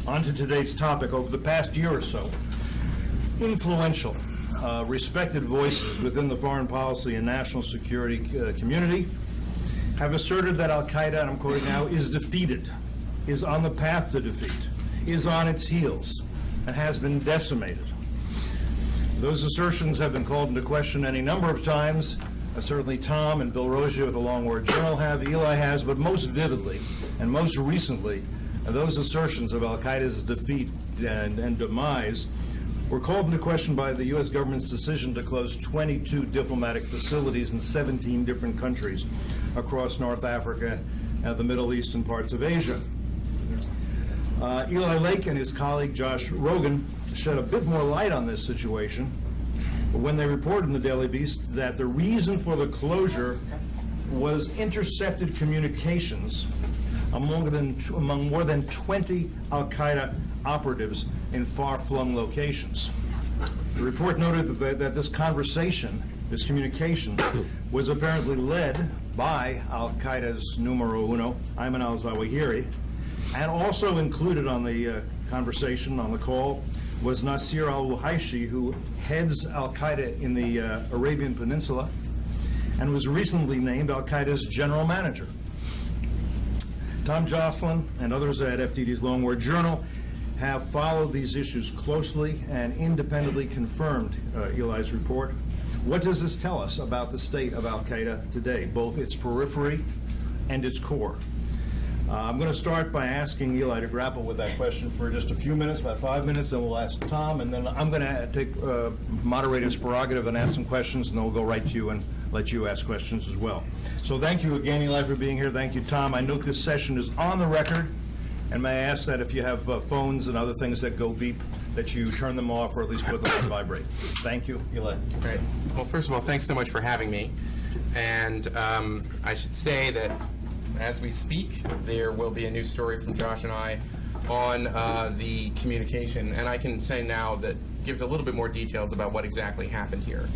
On to today's topic. Over the past year or so, influential, respected voices within the foreign policy and national security community have asserted that Al-Qaeda, and I'm quoting now, is defeated, is on the path to defeat, is on its heels, and has been decimated. Those assertions have been called into question any number of times. Certainly Tom and Bill Rosia with the Long War Journal have, Eli has, but most vividly and most recently, those assertions of Al-Qaeda's defeat and demise were called into question by the U.S. government's decision to close 22 diplomatic facilities in 17 different countries across North Africa, the Middle East, and parts of Asia. Eli Lake and his colleague Josh Rogan shed a bit more light on this situation when they reported in the Daily Beast that the reason for the closure was intercepted communications among more than 20 Al-Qaeda operatives in far-flung locations. The report noted that this conversation, this communication, was apparently led by Al-Qaeda's numero uno, Ayman al-Zawahiri, and also included on the conversation, on the call, was Nasir al-Wuhaishi, who heads Al-Qaeda in the Arabian Peninsula and was recently named Al-Qaeda's general manager. Tom Joscelyn and others at FDD's Long War Journal have followed these issues closely and independently confirmed Eli's report. What does this tell us about the state of Al-Qaeda today, both its periphery and its core? I'm going to start by asking Eli to grapple with that question for just a few minutes, about 5 minutes, then we'll ask Tom, and then I'm going to take moderator's prerogative and ask some questions, and then we'll go right to you and let you ask questions as well. So thank you again, Eli, for being here. Thank you, Tom. I note this session is on the record, and may I ask that if you have phones and other things that go beep, that you turn them off or at least put them on vibrate. Thank you, Eli. Great. Well, first of all, thanks so much for having me. And I should say that as we speak, there will be a new story from Josh and I on the communication, and I can say now that gives a little bit more details about what exactly happened here.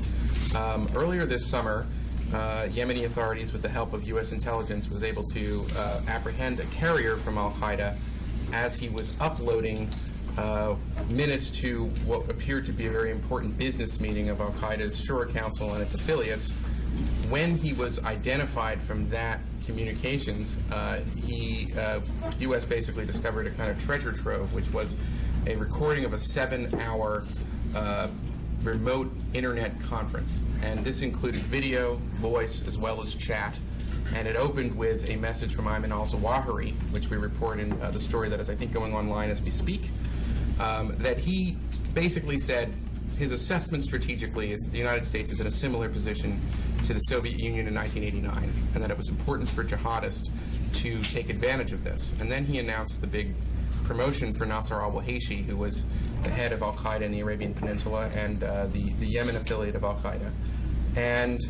Earlier this summer, Yemeni authorities, with the help of U.S. intelligence, was able to apprehend a carrier from Al-Qaeda as he was uploading minutes to what appeared to be a very important business meeting of Al-Qaeda's Shura Council and its affiliates. When he was identified from that communications, U.S. basically discovered a kind of treasure trove, which was a recording of a 7-hour remote internet conference. And this included video, voice, as well as chat. And it opened with a message from Ayman al-Zawahiri, which we report in the story that is, I think, going online as we speak, that he basically said his assessment strategically is that the United States is in a similar position to the Soviet Union in 1989, and that it was important for jihadists to take advantage of this. And then he announced the big promotion for Nasir al-Wuhaishi, who was the head of Al-Qaeda in the Arabian Peninsula and the Yemen affiliate of Al-Qaeda. And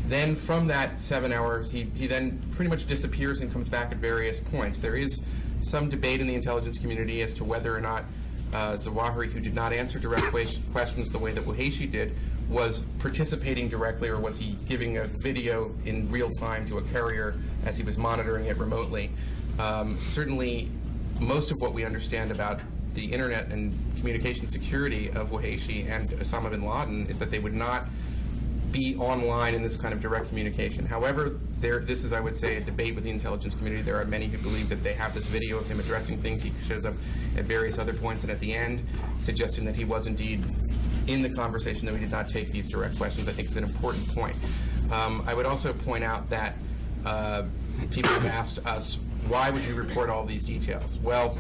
then from that 7 hours, he then pretty much disappears and comes back at various points. There is some debate in the intelligence community as to whether or not Zawahiri, who did not answer direct questions the way that Wuhaishi did, was participating directly, or was he giving a video in real time to a carrier as he was monitoring it remotely. Certainly, most of what we understand about the internet and communication security of Wuhaishi and Osama bin Laden is that they would not be online in this kind of direct communication. However, this is, I would say, a debate with the intelligence community. There are many who believe that they have this video of him addressing things. He shows up at various other points and at the end, suggesting that he was indeed in the conversation, that we did not take these direct questions. I think it's an important point. I would also point out that people have asked us, why would you report all these details? Well,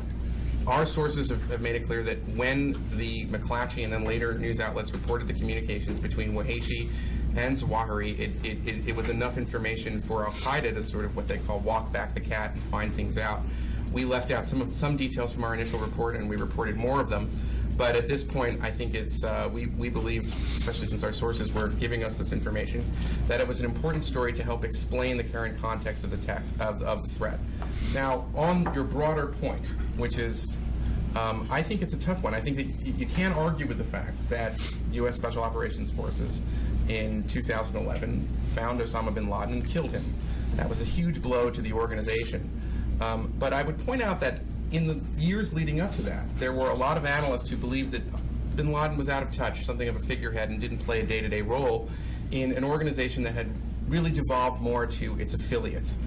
our sources have made it clear that when the McClatchy and then later news outlets reported the communications between Wuhaishi and Zawahiri, it was enough information for Al-Qaeda to sort of what they call walk back the cat and find things out. We left out some details from our initial report, and we reported more of them. But at this point, I think it's we believe, especially since our sources were giving us this information, that it was an important story to help explain the current context of the threat. Now, on your broader point, which is, I think it's a tough one. I think that you can't argue with the fact that U.S. Special Operations Forces in 2011 found Osama bin Laden and killed him. That was a huge blow to the organization. But I would point out that in the years leading up to that, there were a lot of analysts who believed that bin Laden was out of touch, something of a figurehead, and didn't play a day-to-day role in an organization that had really devolved more to its affiliates.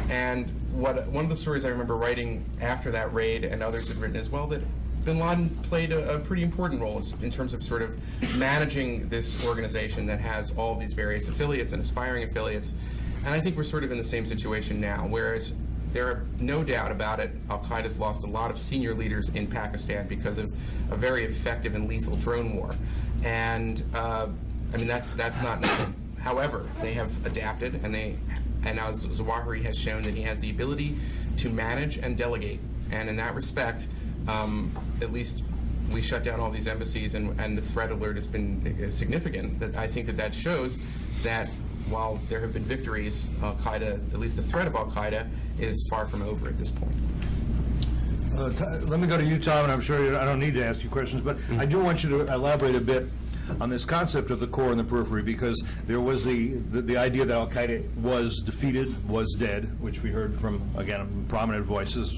And one of the stories I remember writing after that raid, and others had written as well, that bin Laden played a pretty important role in terms of sort of managing this organization that has all these various affiliates and aspiring affiliates. And I think we're sort of in the same situation now, whereas there are no doubt about it, Al-Qaeda's lost a lot of senior leaders in Pakistan because of a very effective and lethal drone war. And I mean, that's not nothing. However, they have adapted, and as Zawahiri has shown that he has the ability to manage and delegate. And in that respect, at least we shut down all these embassies, and the threat alert has been significant. That I think that shows that while there have been victories, Al-Qaeda, at least the threat of Al-Qaeda, is far from over at this point. Let me go to you, Tom, and I'm sure I don't need to ask you questions, but I do want you to elaborate a bit on this concept of the core and the periphery, because there was the idea that Al-Qaeda was defeated, was dead, which we heard from, again, prominent voices,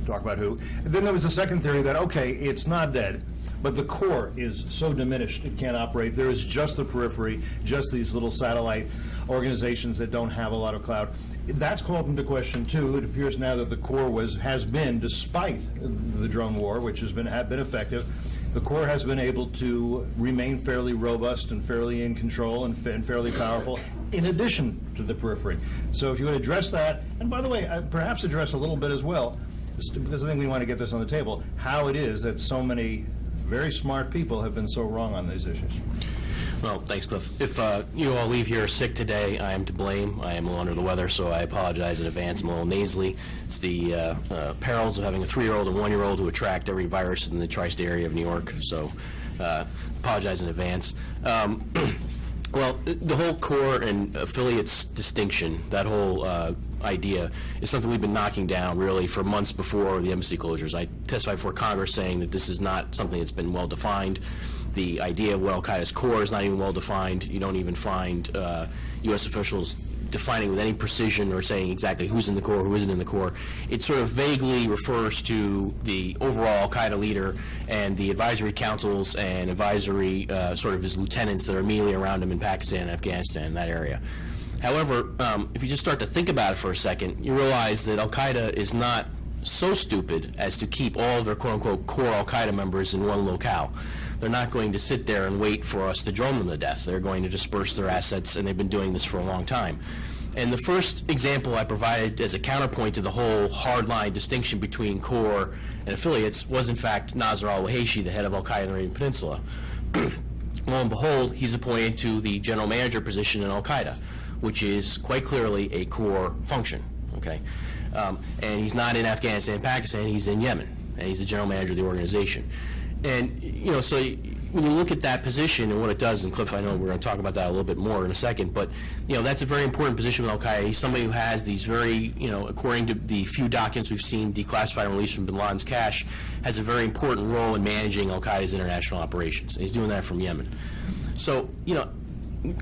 talk about who. And then there was a second theory that, okay, it's not dead, but the core is so diminished it can't operate. There is just the periphery, just these little satellite organizations that don't have a lot of clout. That's called into question too. It appears now that the core has been, despite the drone war, which has been effective, the core has been able to remain fairly robust and fairly in control and fairly powerful, in addition to the periphery. So if you would address that, and by the way, perhaps address a little bit as well, because I think we want to get this on the table, how it is that so many very smart people have been so wrong on these issues. Well, thanks, Cliff. If you all leave here sick today, I am to blame. I am a little under the weather, so I apologize in advance. I'm a little nasally. It's the perils of having a 3-year-old and 1-year-old who attract every virus in the tri-state area of New York, so apologize in advance. Well, the whole core and affiliates distinction, that whole idea, is something we've been knocking down really for months before the embassy closures. I testified before Congress saying that this is not something that's been well defined. The idea of what Al-Qaeda's core is not even well defined. You don't even find U.S. officials defining with any precision or saying exactly who's in the core, who isn't in the core. It sort of vaguely refers to the overall Al-Qaeda leader and the advisory councils and advisory sort of his lieutenants that are immediately around him in Pakistan and Afghanistan, that area. However, if you just start to think about it for a second, you realize that Al-Qaeda is not so stupid as to keep all of their quote-unquote core Al-Qaeda members in one locale. They're not going to sit there and wait for us to drone them to death. They're going to disperse their assets, and they've been doing this for a long time. And the first example I provided as a counterpoint to the whole hardline distinction between core and affiliates was, in fact, Nasser al-Waheishi, the head of Al-Qaeda in the Arabian Peninsula. Lo and behold, he's appointed to the general manager position in Al-Qaeda, which is quite clearly a core function, okay? And he's not in Afghanistan and Pakistan, he's in Yemen, and he's the general manager of the organization. And, you know, so when you look at that position and what it does, and Cliff, I know we're going to talk about that a little bit more in a second, but, you know, that's a very important position with Al-Qaeda. He's somebody who has these very, you know, according to the few documents we've seen declassified and released from bin Laden's cache, has a very important role in managing Al-Qaeda's international operations. And he's doing that from Yemen. So, you know,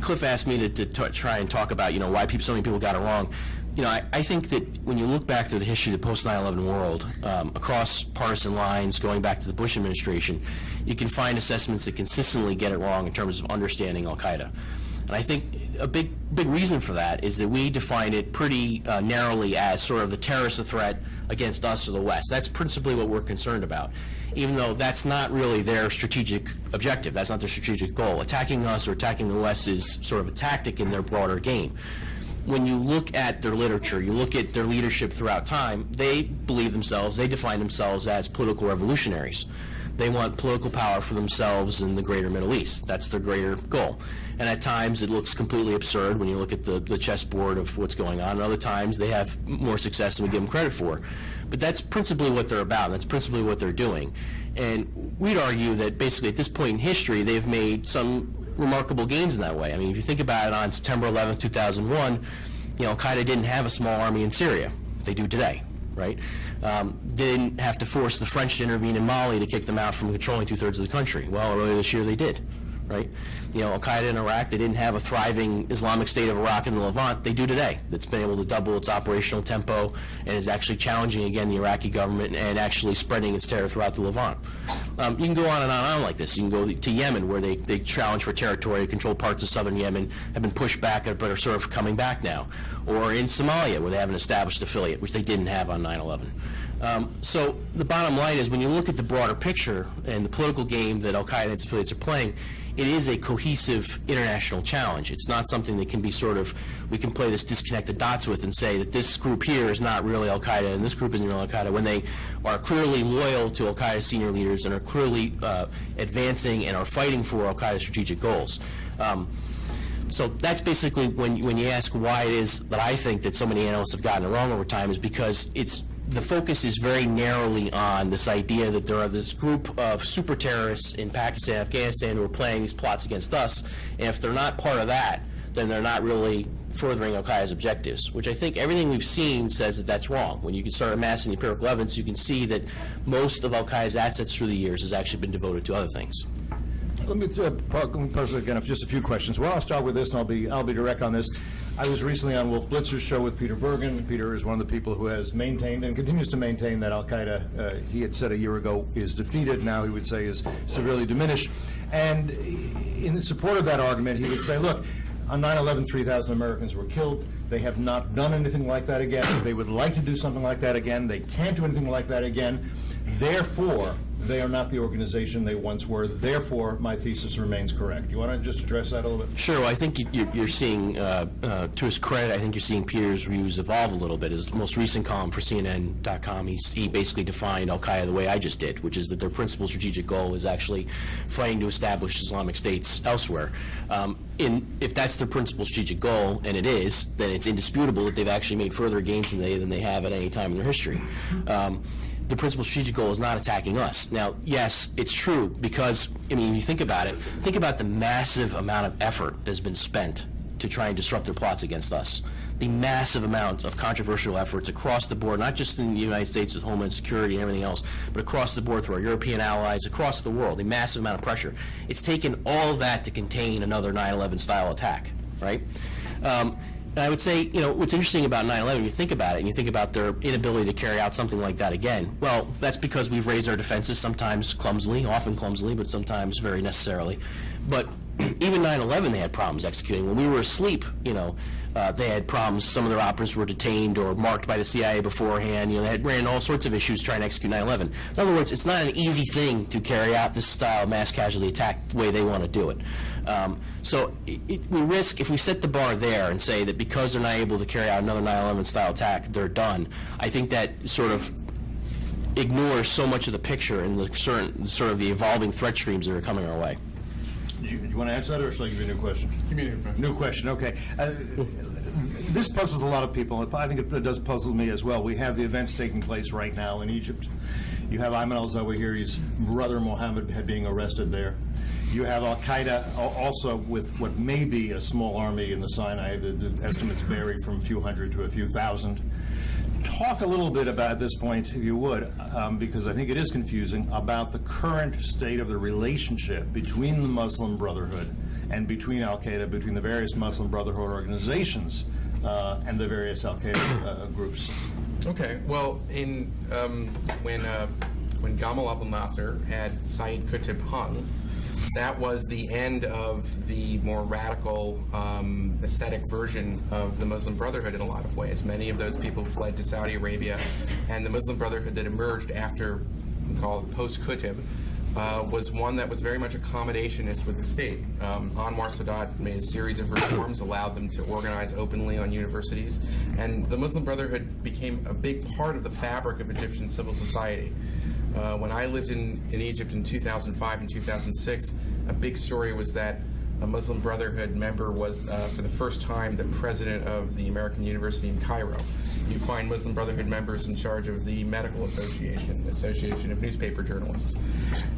Cliff asked me to try and talk about, you know, why so many people got it wrong. You know, I think that when you look back through the history of the post-9/11 world, across partisan lines, going back to the Bush administration, you can find assessments that consistently get it wrong in terms of understanding Al-Qaeda. And I think a big reason for that is that we define it pretty narrowly as sort of the terrorist threat against us or the West. That's principally what we're concerned about, even though that's not really their strategic objective. That's not their strategic goal. Attacking us or attacking the West is sort of a tactic in their broader game. When you look at their literature, you look at their leadership throughout time, they believe themselves, they define themselves as political revolutionaries. They want political power for themselves in the greater Middle East. That's their greater goal. And at times it looks completely absurd when you look at the chessboard of what's going on. And other times they have more success than we give them credit for. But that's principally what they're about. That's principally what they're doing. And we'd argue that basically at this point in history, they've made some remarkable gains in that way. I mean, if you think about it, on September 11th, 2001, you know, Al-Qaeda didn't have a small army in Syria. They do today, right? They didn't have to force the French to intervene in Mali to kick them out from controlling 2/3 of the country. Well, earlier this year they did, right? You know, Al-Qaeda in Iraq, they didn't have a thriving Islamic State of Iraq and the Levant. They do today. That's been able to double its operational tempo and is actually challenging, again, the Iraqi government and actually spreading its terror throughout the Levant. You can go on and on like this. You can go to Yemen, where they challenge for territory, control parts of southern Yemen, have been pushed back but are sort of coming back now. Or in Somalia, where they have an established affiliate, which they didn't have on 9/11. So the bottom line is, when you look at the broader picture and the political game that Al-Qaeda and its affiliates are playing, it is a cohesive international challenge. It's not something that can be sort of, we can play this disconnected dots with and say that this group here is not really Al-Qaeda and this group isn't really Al-Qaeda, when they are clearly loyal to Al-Qaeda senior leaders and are clearly advancing and are fighting for Al-Qaeda strategic goals. So that's basically when you ask why it is that I think that so many analysts have gotten it wrong over time, is because the focus is very narrowly on this idea that there are this group of super terrorists in Pakistan, Afghanistan, who are playing these plots against us, and if they're not part of that, then they're not really furthering Al-Qaeda's objectives, which I think everything we've seen says that that's wrong. When you can start amassing the empirical evidence, you can see that most of Al-Qaeda's assets through the years has actually been devoted to other things. Let me pose again just a few questions. Well, I'll start with this, and I'll be direct on this. I was recently on Wolf Blitzer's show with Peter Bergen. Peter is one of the people who has maintained and continues to maintain that Al-Qaeda, he had said a year ago, is defeated. Now he would say is severely diminished. And in support of that argument, he would say, look, on 9/11, 3,000 Americans were killed. They have not done anything like that again. They would like to do something like that again. They can't do anything like that again. Therefore, they are not the organization they once were. Therefore, my thesis remains correct. You want to just address that a little bit? Sure. Well, I think you're seeing, to his credit, I think you're seeing Peter's views evolve a little bit. His most recent column for CNN.com, he basically defined Al-Qaeda the way I just did, which is that their principal strategic goal is actually fighting to establish Islamic states elsewhere. If that's their principal strategic goal, and it is, then it's indisputable that they've actually made further gains than they have at any time in their history. The principal strategic goal is not attacking us. Now, yes, it's true, because, I mean, if you think about it, think about the massive amount of effort that's been spent to try and disrupt their plots against us. The massive amount of controversial efforts across the board, not just in the United States with Homeland Security and everything else, but across the board through our European allies, across the world, a massive amount of pressure. It's taken all of that to contain another 9/11 style attack, right? And I would say, you know, what's interesting about 9/11, you think about it, and you think about their inability to carry out something like that again. Well, that's because we've raised our defenses, sometimes clumsily, often clumsily, but sometimes very necessarily. But even 9/11, they had problems executing. When we were asleep, you know, they had problems. Some of their operatives were detained or marked by the CIA beforehand. You know, they had ran all sorts of issues trying to execute 9/11. In other words, it's not an easy thing to carry out this style of mass casualty attack the way they want to do it. So we risk, if we set the bar there and say that because they're not able to carry out another 9/11 style attack, they're done, I think that sort of ignores so much of the picture and the sort of the evolving threat streams that are coming our way. Do you want to answer that, or shall I give you a new question? Give me a new question. New question, okay. This puzzles a lot of people. I think it does puzzle me as well. We have the events taking place right now in Egypt. You have Ayman al-Zawahiri's brother Mohammed being arrested there. You have Al-Qaeda also with what may be a small army in the Sinai. The estimates vary from a few hundred to a few thousand. Talk a little bit about, at this point, if you would, because I think it is confusing, about the current state of the relationship between the Muslim Brotherhood and between Al-Qaeda, between the various Muslim Brotherhood organizations and the various Al-Qaeda groups. Okay. Well, when Gamal Abdel Nasser had Saeed Qutb hung, that was the end of the more radical ascetic version of the Muslim Brotherhood in a lot of ways. Many of those people fled to Saudi Arabia, and the Muslim Brotherhood that emerged after, we call it post-Qutb, was one that was very much accommodationist with the state. Anwar Sadat made a series of reforms, allowed them to organize openly on universities, and the Muslim Brotherhood became a big part of the fabric of Egyptian civil society. When I lived in Egypt in 2005 and 2006, a big story was that a Muslim Brotherhood member was, for the first time, the president of the American University in Cairo. You find Muslim Brotherhood members in charge of the Medical Association, Association of Newspaper Journalists.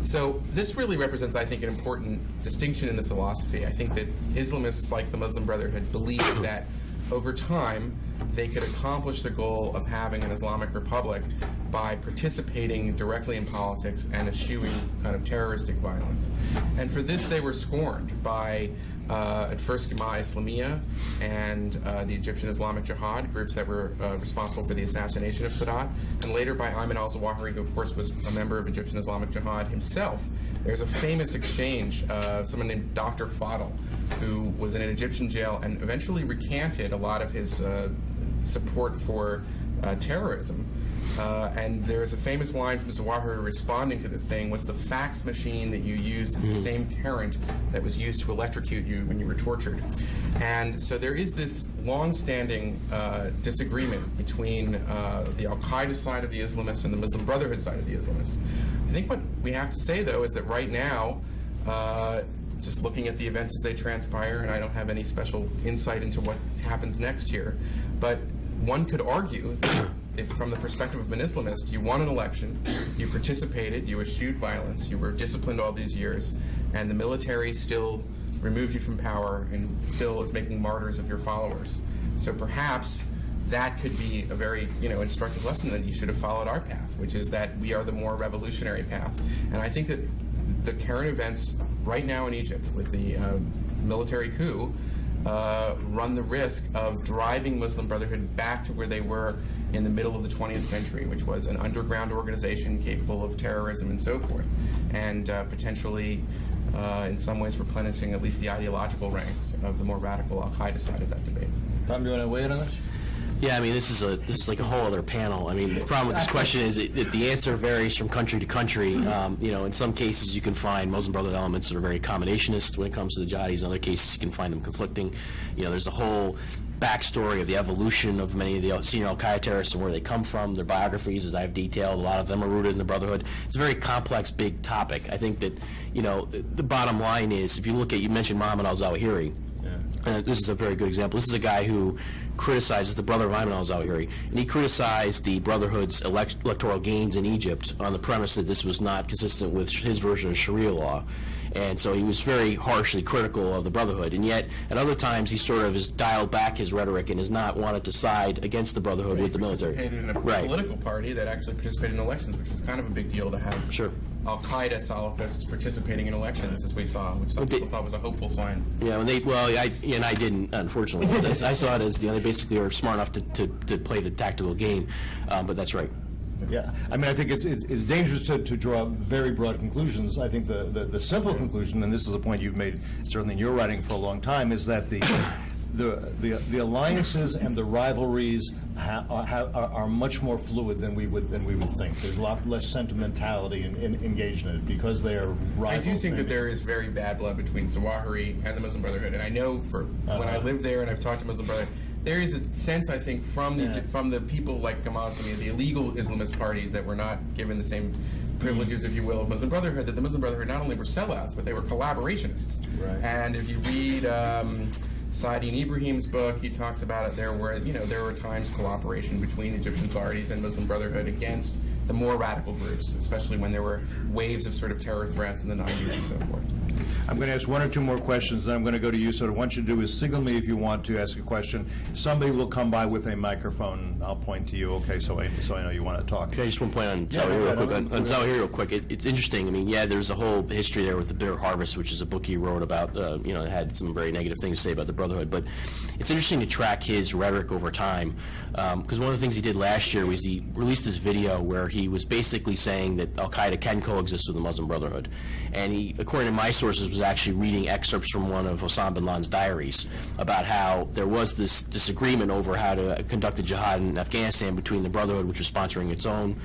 So this really represents, I think, an important distinction in the philosophy. I think that Islamists like the Muslim Brotherhood believe that over time, they could accomplish the goal of having an Islamic Republic by participating directly in politics and eschewing kind of terroristic violence. And for this, they were scorned by, at first, Jamaat Islamiyah and the Egyptian Islamic Jihad, groups that were responsible for the assassination of Sadat, and later by Ayman al-Zawahiri, who, of course, was a member of Egyptian Islamic Jihad himself. There's a famous exchange of someone named Dr. Fadl, who was in an Egyptian jail and eventually recanted a lot of his support for terrorism. And there's a famous line from Zawahiri responding to this, saying, "Was the fax machine that you used is the same current that was used to electrocute you when you were tortured." And so there is this long-standing disagreement between the Al-Qaeda side of the Islamists and the Muslim Brotherhood side of the Islamists. I think what we have to say, though, is that right now, just looking at the events as they transpire, and I don't have any special insight into what happens next year, but one could argue that if from the perspective of an Islamist, you won an election, you participated, you eschewed violence, you were disciplined all these years, and the military still removed you from power and still is making martyrs of your followers. So perhaps that could be a very, instructive lesson that you should have followed our path, which is that we are the more revolutionary path. And I think that the current events right now in Egypt with the military coup run the risk of driving Muslim Brotherhood back to where they were in the middle of the 20th century, which was an underground organization capable of terrorism and so forth, and potentially, in some ways, replenishing at least the ideological ranks of the more radical Al-Qaeda side of that debate. Tom, do you want to weigh in on this? Yeah, I mean, this is like a whole other panel. I mean, the problem with this question is that the answer varies from country to country. In some cases you can find Muslim Brotherhood elements that are very accommodationist when it comes to the jihadis. In other cases you can find them conflicting. There's a whole backstory of the evolution of many of the senior Al-Qaeda terrorists and where they come from, their biographies, as I've detailed. A lot of them are rooted in the Brotherhood. It's a very complex, big topic. I think that, the bottom line is, if you look at, you mentioned Mohammed al-Zawahiri. This is a very good example. This is a guy who criticizes the brother of Ayman al-Zawahiri, and he criticized the Brotherhood's electoral gains in Egypt on the premise that this was not consistent with his version of Sharia law. And so he was very harshly critical of the Brotherhood, and yet at other times he sort of has dialed back his rhetoric and has not wanted to side against the Brotherhood with the military. He participated in a political party that actually participated in elections, which is kind of a big deal to have. Sure. Al-Qaeda Salafists participating in elections, as we saw, which some people thought was a hopeful sign. Yeah, I didn't, unfortunately. I saw it as they basically are smart enough to play the tactical game, but that's right. Yeah, I mean, I think it's dangerous to draw very broad conclusions. I think the simple conclusion, and this is a point you've made certainly in your writing for a long time, is that the alliances and the rivalries are much more fluid than we would think. There's a lot less sentimentality engaged in it because they are rivals. I do think that there is very bad blood between Zawahiri and the Muslim Brotherhood, and I know when I lived there and I've talked to Muslim Brotherhood, there is a sense, I think, from the people like Jamaat Islamiyah, the illegal Islamist parties that were not given the same privileges, if you will, of Muslim Brotherhood, that the Muslim Brotherhood not only were sellouts, but they were collaborationists. Right. And if you read Saadin Ibrahim's book, he talks about it. There were times cooperation between Egyptian authorities and Muslim Brotherhood against the more radical groups, especially when there were waves of sort of terror threats in the 90s and so forth. I'm going to ask one or two more questions, then I'm going to go to you. So what I want you to do is signal me if you want to ask a question. Somebody will come by with a microphone. I'll point to you, okay, so I know you want to talk. Okay, just one point on Zawahiri real quick. On Zawahiri real quick, it's interesting. I mean, there's a whole history there with The Bitter Harvest, which is a book he wrote about, it had some very negative things to say about the Brotherhood. But it's interesting to track his rhetoric over time, because one of the things he did last year was he released this video where he was basically saying that Al-Qaeda can coexist with the Muslim Brotherhood. And he, according to my sources, was actually reading excerpts from one of Osama bin Laden's diaries about how there was this disagreement over how to conduct a jihad in Afghanistan between the Brotherhood, which was sponsoring its own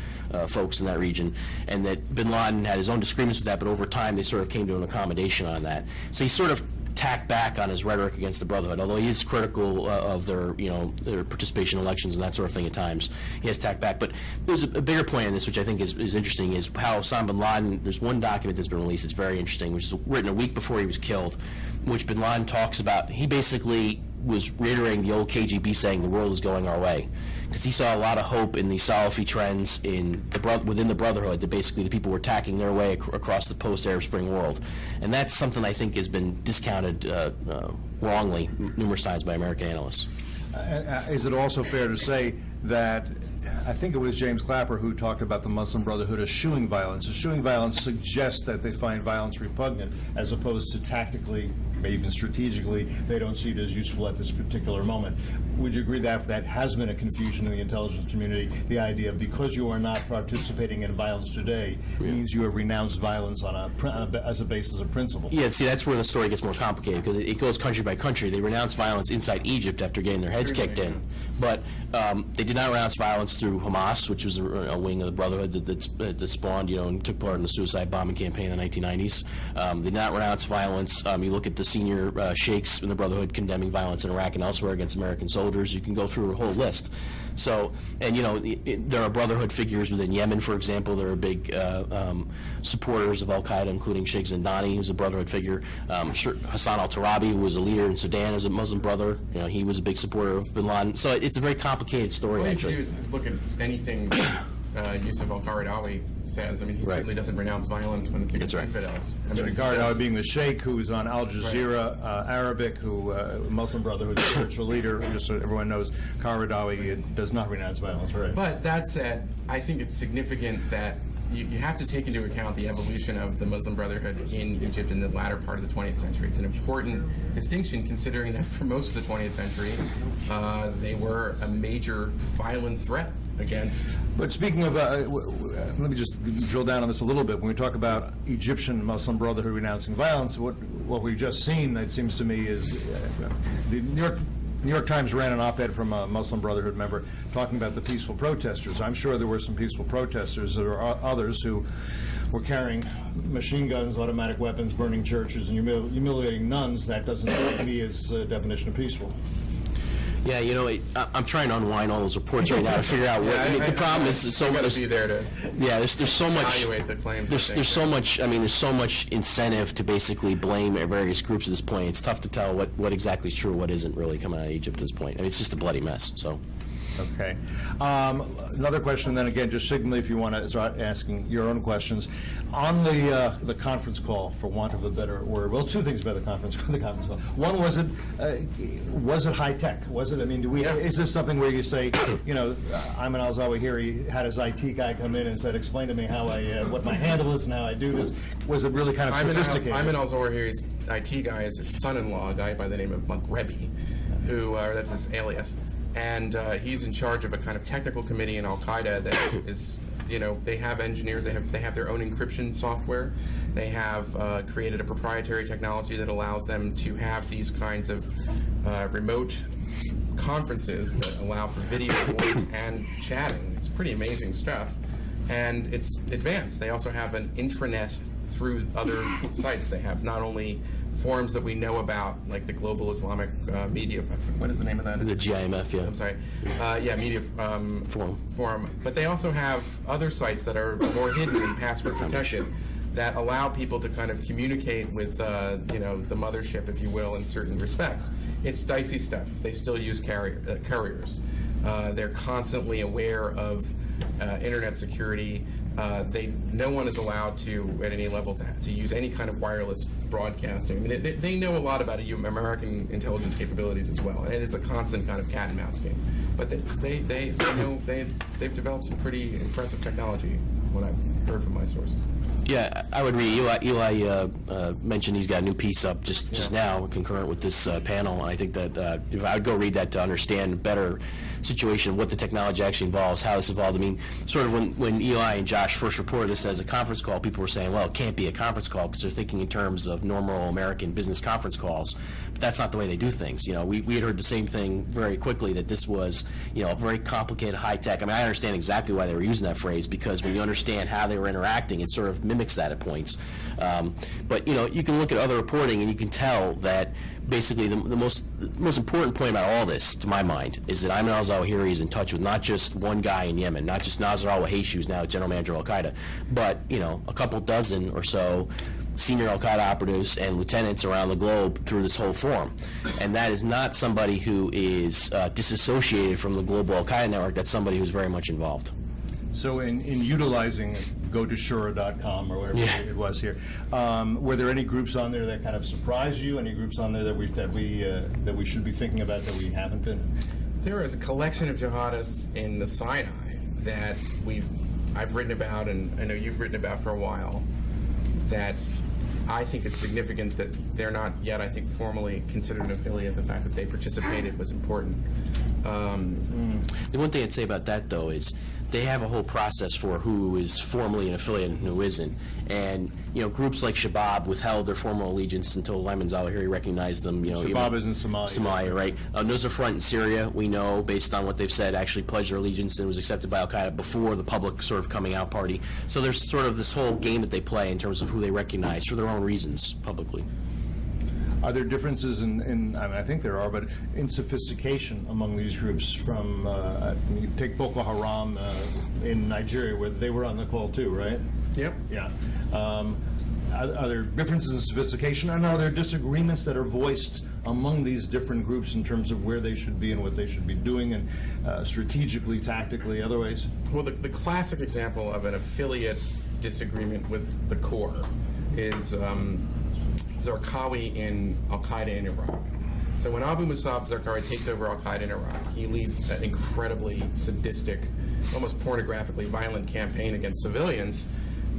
folks in that region, and that bin Laden had his own disagreements with that, but over time they sort of came to an accommodation on that. So he sort of tack back on his rhetoric against the Brotherhood, although he is critical of their participation in elections and that sort of thing at times. He has tacked back. But there's a bigger point in this, which I think is interesting, is how Osama bin Laden, there's one document that's been released that's very interesting, which is written a week before he was killed, which bin Laden talks about. He basically was reiterating the old KGB saying the world is going our way, because he saw a lot of hope in the Salafi trends within the Brotherhood, that basically the people were tacking their way across the post-Arab Spring world. And that's something I think has been discounted wrongly numerous times by American analysts. Is it also fair to say that, I think it was James Clapper who talked about the Muslim Brotherhood eschewing violence. Eschewing violence suggests that they find violence repugnant, as opposed to tactically, maybe even strategically, they don't see it as useful at this particular moment. Would you agree that that has been a confusion in the intelligence community, the idea of because you are not participating in violence today, means you have renounced violence on as a basis of principle? Yeah, see, that's where the story gets more complicated, because it goes country by country. They renounced violence inside Egypt after getting their heads kicked in. But they did not renounce violence through Hamas, which was a wing of the Brotherhood that spawned, and took part in the suicide bombing campaign in the 1990s. They did not renounce violence. You look at the senior sheikhs in the Brotherhood condemning violence in Iraq and elsewhere against American soldiers. You can go through a whole list. So, and there are Brotherhood figures within Yemen, for example. There are big supporters of Al-Qaeda, including Sheikh Zindani, who's a Brotherhood figure. Hassan al-Turabi, who was a leader in Sudan as a Muslim brother, he was a big supporter of bin Laden. So it's a very complicated story, All you actually. can do is look at anything Yusuf al-Qaradawi says. I mean, he certainly doesn't renounce violence when it's against infidels. I mean, Qaradawi being the sheikh who's on Al Jazeera Arabic, who Muslim Brotherhood spiritual leader, just so everyone knows, Qaradawi does not renounce violence, right? But that said, I think it's significant that you have to take into account the evolution of the Muslim Brotherhood in Egypt in the latter part of the 20th century. It's an important distinction, considering that for most of the 20th century, they were a major violent threat against. But speaking of, let me just drill down on this a little bit. When we talk about Egyptian Muslim Brotherhood renouncing violence, what we've just seen, it seems to me, is the New York Times ran an op-ed from a Muslim Brotherhood member talking about the peaceful protesters. I'm sure there were some peaceful protesters. There are others who were carrying machine guns, automatic weapons, burning churches, and humiliating nuns. That doesn't strike me as a definition of peaceful. Yeah, I'm trying to unwind all those reports right now to figure out what the problem is. So much. Be there to there's so much. Evaluate the claims. There's so much. I mean, there's so much incentive to basically blame various groups at this point. It's tough to tell what exactly is true, what isn't really coming out of Egypt at this point. I mean, it's just a bloody mess. So. Okay. Another question, then again, just signal if you want to start asking your own questions. On the conference call, for want of a better word, well, two things about the conference call. One, was it high tech? Was it? I mean, is this something where you say, Ayman al-Zawahiri had his IT guy come in and said, explain to me how what my handle is and how I do this? Was it really kind of sophisticated? Ayman al-Zawahiri's IT guy is his son-in-law, a guy by the name of Maghrebi, who that's his alias. And he's in charge of a kind of technical committee in Al-Qaeda that is, they have engineers, they have their own encryption software. They have created a proprietary technology that allows them to have these kinds of remote conferences that allow for video, voice, and chatting. It's pretty amazing stuff. And it's advanced. They also have an intranet through other sites. They have not only forums that we know about, like the Global Islamic Media, what is the name of that? The GIMF, yeah. I'm sorry. Media Forum. But they also have other sites that are more hidden and password protected that allow people to kind of communicate with, the mothership, if you will, in certain respects. It's dicey stuff. They still use couriers. They're constantly aware of internet security. No one is allowed to, at any level, to use any kind of wireless broadcasting. I mean, they know a lot about American intelligence capabilities as well, and it is a constant kind of cat and mouse game. But they've developed some pretty impressive technology, what I've heard from my sources. Yeah, I would read. Eli mentioned he's got a new piece up just now, concurrent with this panel. And I think that if I would go read that to understand better situation, what the technology actually involves, how this evolved. I mean, sort of when Eli and Josh first reported this as a conference call, people were saying, well, it can't be a conference call because they're thinking in terms of normal American business conference calls. But that's not the way they do things. We had heard the same thing very quickly, that this was, a very complicated, high-tech. I mean, I understand exactly why they were using that phrase, because when you understand how they were interacting, it sort of mimics that at points. But, you can look at other reporting and you can tell that basically the most important point about all this, to my mind, is that Ayman al-Zawahiri is in touch with not just one guy in Yemen, not just Nasser al-Wahishi, who's now general manager of Al-Qaeda, but, a couple dozen or so senior Al-Qaeda operatives and lieutenants around the globe through this whole forum. And that is not somebody who is disassociated from the global Al-Qaeda network. That's somebody who's very much involved. So in utilizing go-to-shura.com or whatever it was here, were there any groups on there that kind of surprised you? Any groups on there that we should be thinking about that we haven't been? There is a collection of jihadists in the Sinai that I've written about, and I know you've written about for a while, that I think it's significant that they're not yet, I think, formally considered an affiliate. The fact that they participated was important. The one thing I'd say about that, though, is they have a whole process for who is formally an affiliate and who isn't. And, groups like Shabab withheld their formal allegiance until Ayman Zawahiri recognized them. Shabab is in Somalia. Somalia, right. Nusra Front in Syria, we know, based on what they've said, actually pledged their allegiance and was accepted by Al-Qaeda before the public sort of coming out party. So there's sort of this whole game that they play in terms of who they recognize for their own reasons publicly. Are there differences in I think there are, but in sophistication among these groups from, you take Boko Haram in Nigeria, where they were on the call too, right? Yep. Yeah. Are there differences in sophistication, and are there disagreements that are voiced among these different groups in terms of where they should be and what they should be doing, and strategically, tactically, other ways? Well, the classic example of an affiliate disagreement with the core is Zarqawi in Al-Qaeda in Iraq. So when Abu Musab Zarqawi takes over Al-Qaeda in Iraq, he leads an incredibly sadistic, almost pornographically violent campaign against civilians,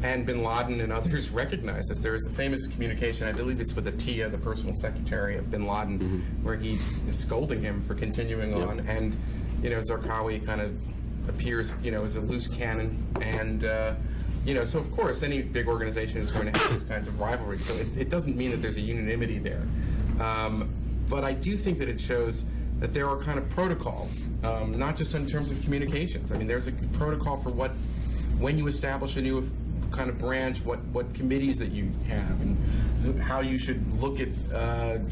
and bin Laden and others recognize this. There is a famous communication, I believe it's with Atiyah, the personal secretary of bin Laden, where he is scolding him for continuing on, and Zarqawi kind of appears as a loose cannon, and so of course any big organization is going to have these kinds of rivalries. So it doesn't mean that there's a unanimity there. But I do think that it shows that there are kind of protocols, not just in terms of communications. I mean, there's a protocol for when you establish a new kind of branch, what committees that you have, and how you should look at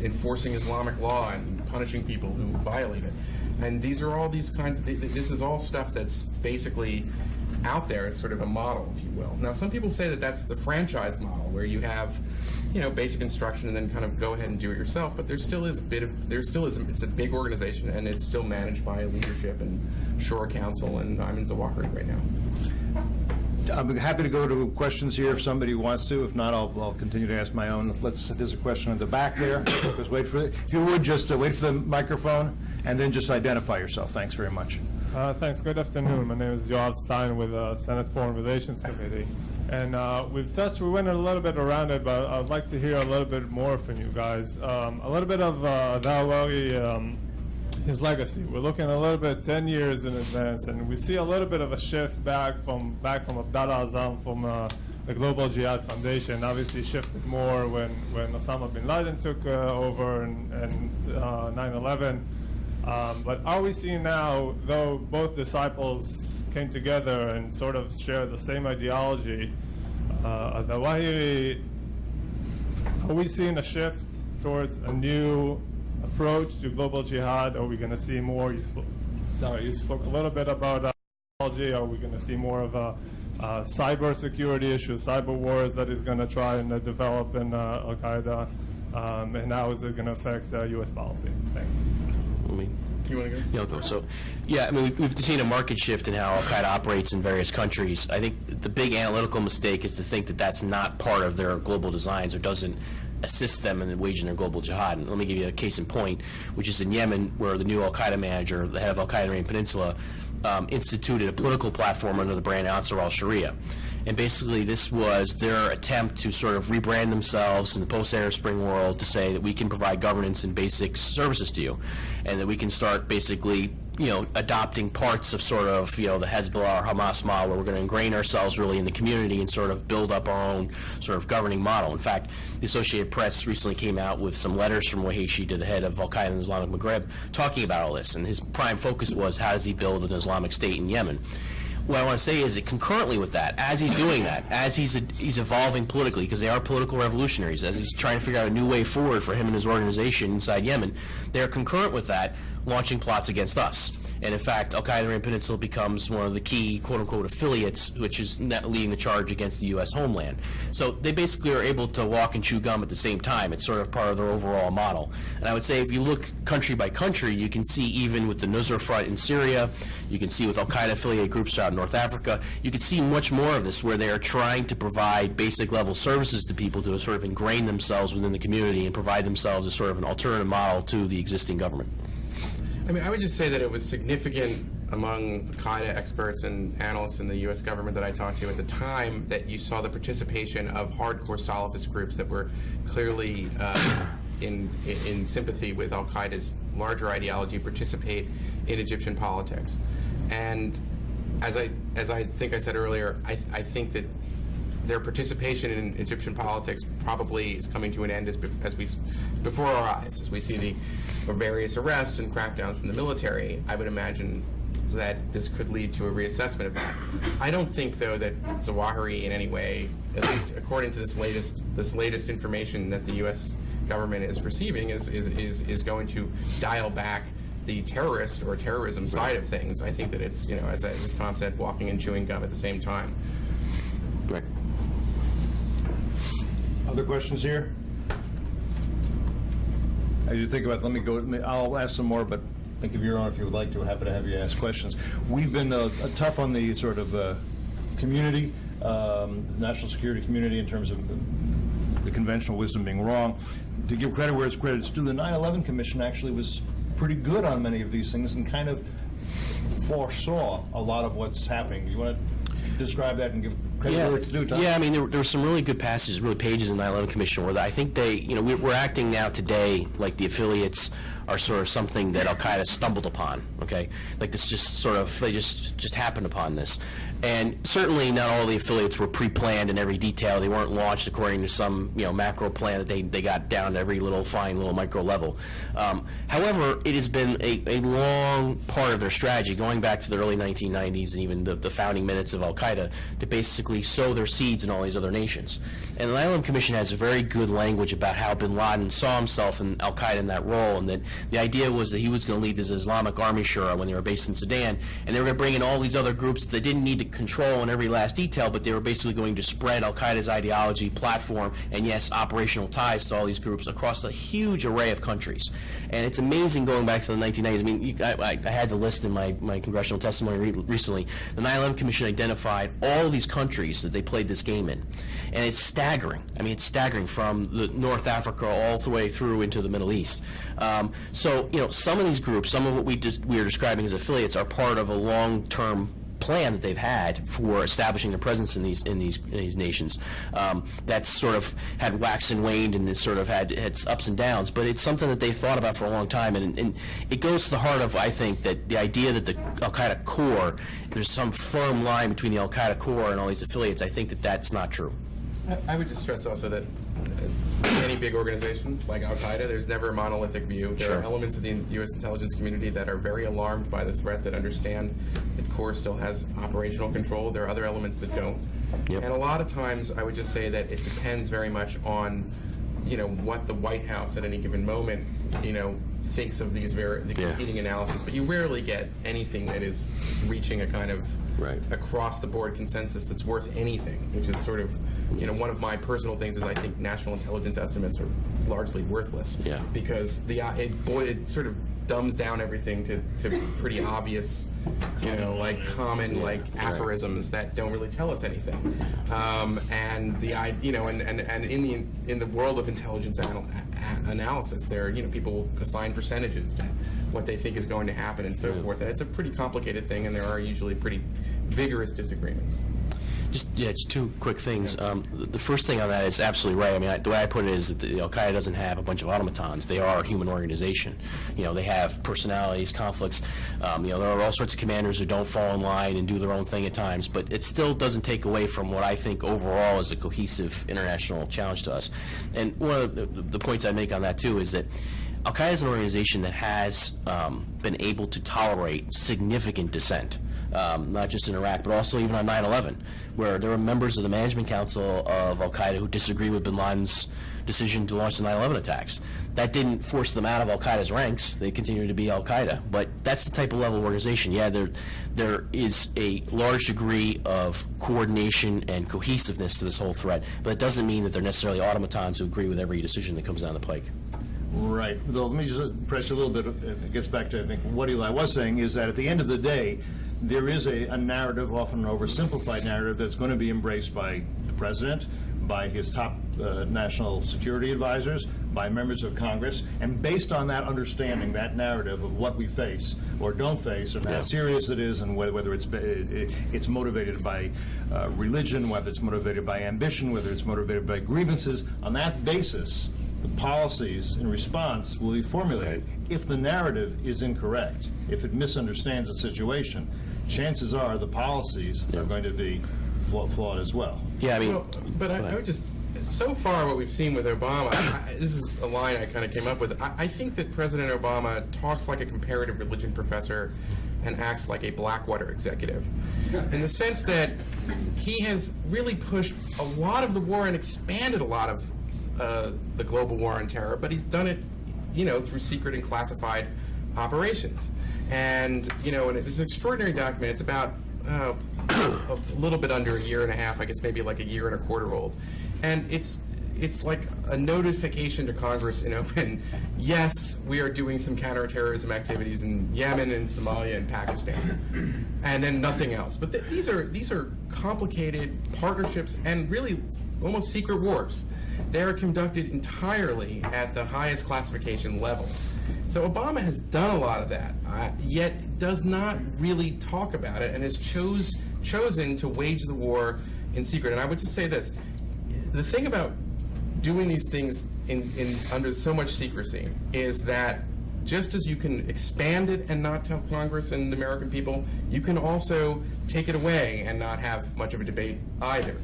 enforcing Islamic law and punishing people who violate it. And these are all these kinds, this is all stuff that's basically out there. It's sort of a model, if you will. Now, some people say that that's the franchise model, where you have, basic instruction and then kind of go ahead and do it yourself. But there still is it's a big organization, and it's still managed by leadership and Shura Council and Ayman Zawahiri right now. I'm happy to go to questions here if somebody wants to. If not, I'll continue to ask my own. There's a question at the back there. Just wait for it. If you would, just wait for the microphone and then just identify yourself. Thanks very much. Thanks. Good afternoon. My name is Yoav Stein with the Senate Foreign Relations Committee. And we went a little bit around it, but I'd like to hear a little bit more from you guys. A little bit of Zawahiri, his legacy. We're looking a little bit 10 years in advance, and we see a little bit of a shift back from Abdallah Azam from the Global Jihad Foundation. Obviously shifted more when Osama bin Laden took over and 9/11. But are we seeing now, though both disciples came together and sort of share the same ideology, Zawahiri, are we seeing a shift towards a new approach to global jihad? Are we going to see more? You spoke a little bit about technology. Are we going to see more of a cyber security issue, cyber wars that is going to try and develop in Al-Qaeda? And how is it going to affect U.S. policy? Thanks. You want to go? Yeah, I'll go. So, yeah, I mean, we've seen a market shift in how Al-Qaeda operates in various countries. I think the big analytical mistake is to think that that's not part of their global designs or doesn't assist them in waging their global jihad. And let me give you a case in point, which is in Yemen, where the new Al-Qaeda manager, the head of Al-Qaeda in the Arabian Peninsula, instituted a political platform under the brand Ansar al-Sharia. And basically this was their attempt to sort of rebrand themselves in the post-Arab Spring world to say that we can provide governance and basic services to you, and that we can start basically adopting parts of sort of, the Hezbollah or Hamas model, where we're going to ingrain ourselves really in the community and sort of build up our own sort of governing model. In fact, the Associated Press recently came out with some letters from Wahishi to the head of Al-Qaeda in the Islamic Maghreb talking about all this, and his prime focus was how does he build an Islamic state in Yemen. What I want to say is that concurrently with that, as he's doing that, as he's evolving politically, because they are political revolutionaries, as he's trying to figure out a new way forward for him and his organization inside Yemen, they are concurrent with that launching plots against us. And in fact, Al-Qaeda in the Arabian Peninsula becomes one of the key quote-unquote affiliates, which is leading the charge against the U.S. homeland. So they basically are able to walk and chew gum at the same time. It's sort of part of their overall model. And I would say if you look country by country, you can see even with the Nusra Front in Syria, you can see with Al-Qaeda affiliated groups out in North Africa, you can see much more of this where they are trying to provide basic level services to people to sort of ingrain themselves within the community and provide themselves as sort of an alternative model to the existing government. I mean, I would just say that it was significant among the Qaeda experts and analysts in the U.S. government that I talked to at the time that you saw the participation of hardcore Salafist groups that were clearly in sympathy with al-Qaeda's larger ideology participate in Egyptian politics. And as I think I said earlier, I think that their participation in Egyptian politics probably is coming to an end before our eyes, as we see the various arrests and crackdowns from the military. I would imagine that this could lead to a reassessment of that. I don't think, though, that Zawahiri in any way, at least according to this latest information that the U.S. government is receiving, is going to dial back the terrorist or terrorism side of things. I think that it's, as Tom said, walking and chewing gum at the same time. Right. Other questions here? As you think about it, I'll ask some more, but think of your own if you would like to. Happy to have you ask questions. We've been tough on the sort of community, the national security community, in terms of the conventional wisdom being wrong. To give credit where it's credit's due, the 9/11 Commission actually was pretty good on many of these things and kind of foresaw a lot of what's happening. You want to describe that and give credit where it's due, Tom? Yeah, I mean, there were some really good passages, really pages in the 9/11 Commission where I think we're acting now today like the affiliates are sort of something that al-Qaeda stumbled upon, okay? Like this just sort of, they just happened upon this. And certainly not all the affiliates were pre-planned in every detail. They weren't launched according to some, macro plan that they got down to every fine little micro level. However, it has been a long part of their strategy, going back to the early 1990s and even the founding minutes of al-Qaeda, to basically sow their seeds in all these other nations. And the 9/11 Commission has very good language about how bin Laden saw himself in al-Qaeda in that role, and that the idea was that he was going to lead this Islamic Army Shura when they were based in Sudan, and they were going to bring in all these other groups that they didn't need to control in every last detail, but they were basically going to spread al-Qaeda's ideology, platform, and yes, operational ties to all these groups across a huge array of countries. And it's amazing going back to the 1990s. I mean, I had the list in my congressional testimony recently. The 9/11 Commission identified all these countries that they played this game in. And it's staggering. I mean, it's staggering from the North Africa all the way through into the Middle East. So, some of these groups, some of what we are describing as affiliates, are part of a long-term plan that they've had for establishing their presence in these nations. That's sort of had waxed and waned, and it's sort of had its ups and downs. But it's something that they've thought about for a long time, and it goes to the heart of, I think, that the idea that the al-Qaeda core, there's some firm line between the al-Qaeda core and all these affiliates. I think that that's not true. I would just stress also that any big organization like al-Qaeda, there's never a monolithic view. There are elements of the U.S. intelligence community that are very alarmed by the threat, that understand that core still has operational control. There are other elements that don't. Yep. And a lot of times, I would just say that it depends very much on, what the White House at any given moment, thinks of the competing analysis. But you rarely get anything that is reaching a kind of across-the-board consensus that's worth anything, which is sort of, one of my personal things is I think national intelligence estimates are largely worthless. Yeah. Because it sort of dumbs down everything to pretty obvious, common aphorisms that don't really tell us anything. And in the world of intelligence analysis, there people will assign percentages to what they think is going to happen and so forth. And it's a pretty complicated thing, and there are usually pretty vigorous disagreements. Just two quick things. The first thing on that is absolutely right. I mean, the way I put it is that al-Qaeda doesn't have a bunch of automatons. They are a human organization. They have personalities, conflicts. There are all sorts of commanders who don't fall in line and do their own thing at times, but it still doesn't take away from what I think overall is a cohesive international challenge to us. And one of the points I make on that, too, is that al-Qaeda is an organization that has been able to tolerate significant dissent. Not just in Iraq, but also even on 9/11, where there were members of the Management Council of al-Qaeda who disagreed with bin Laden's decision to launch the 9/11 attacks. That didn't force them out of al-Qaeda's ranks. They continued to be al-Qaeda. But that's the type of level of organization. Yeah, there is a large degree of coordination and cohesiveness to this whole threat, but it doesn't mean that they're necessarily automatons who agree with every decision that comes down the pike. Right. Though, let me just press a little bit. It gets back to, I think, what Eli was saying, is that at the end of the day, there is a narrative, often an oversimplified narrative, that's going to be embraced by the president, by his top national security advisors, by members of Congress, and based on that understanding, that narrative of what we face or don't face, and how serious it is, and whether it's motivated by religion, whether it's motivated by ambition, whether it's motivated by grievances, on that basis, the policies in response will be formulated. If the narrative is incorrect, if it misunderstands the situation, chances are the policies are going to be flawed as well. Yeah, I mean, Well, but I would just, so far what we've seen with Obama, this is a line I kind of came up with, I think that President Obama talks like a comparative religion professor and acts like a Blackwater executive, in the sense that he has really pushed a lot of the war and expanded a lot of the global war on terror, but he's done it, through secret and classified operations. And, and there's an extraordinary document. It's about a little bit under a year and a half, I guess maybe like a year and a quarter old. And it's like a notification to Congress in open, yes, we are doing some counterterrorism activities in Yemen and Somalia and Pakistan, and then nothing else. But these are complicated partnerships and really almost secret wars. They are conducted entirely at the highest classification level. So Obama has done a lot of that, yet does not really talk about it, and has chosen to wage the war in secret. And I would just say this: the thing about doing these things under so much secrecy is that just as you can expand it and not tell Congress and the American people, you can also take it away and not have much of a debate either.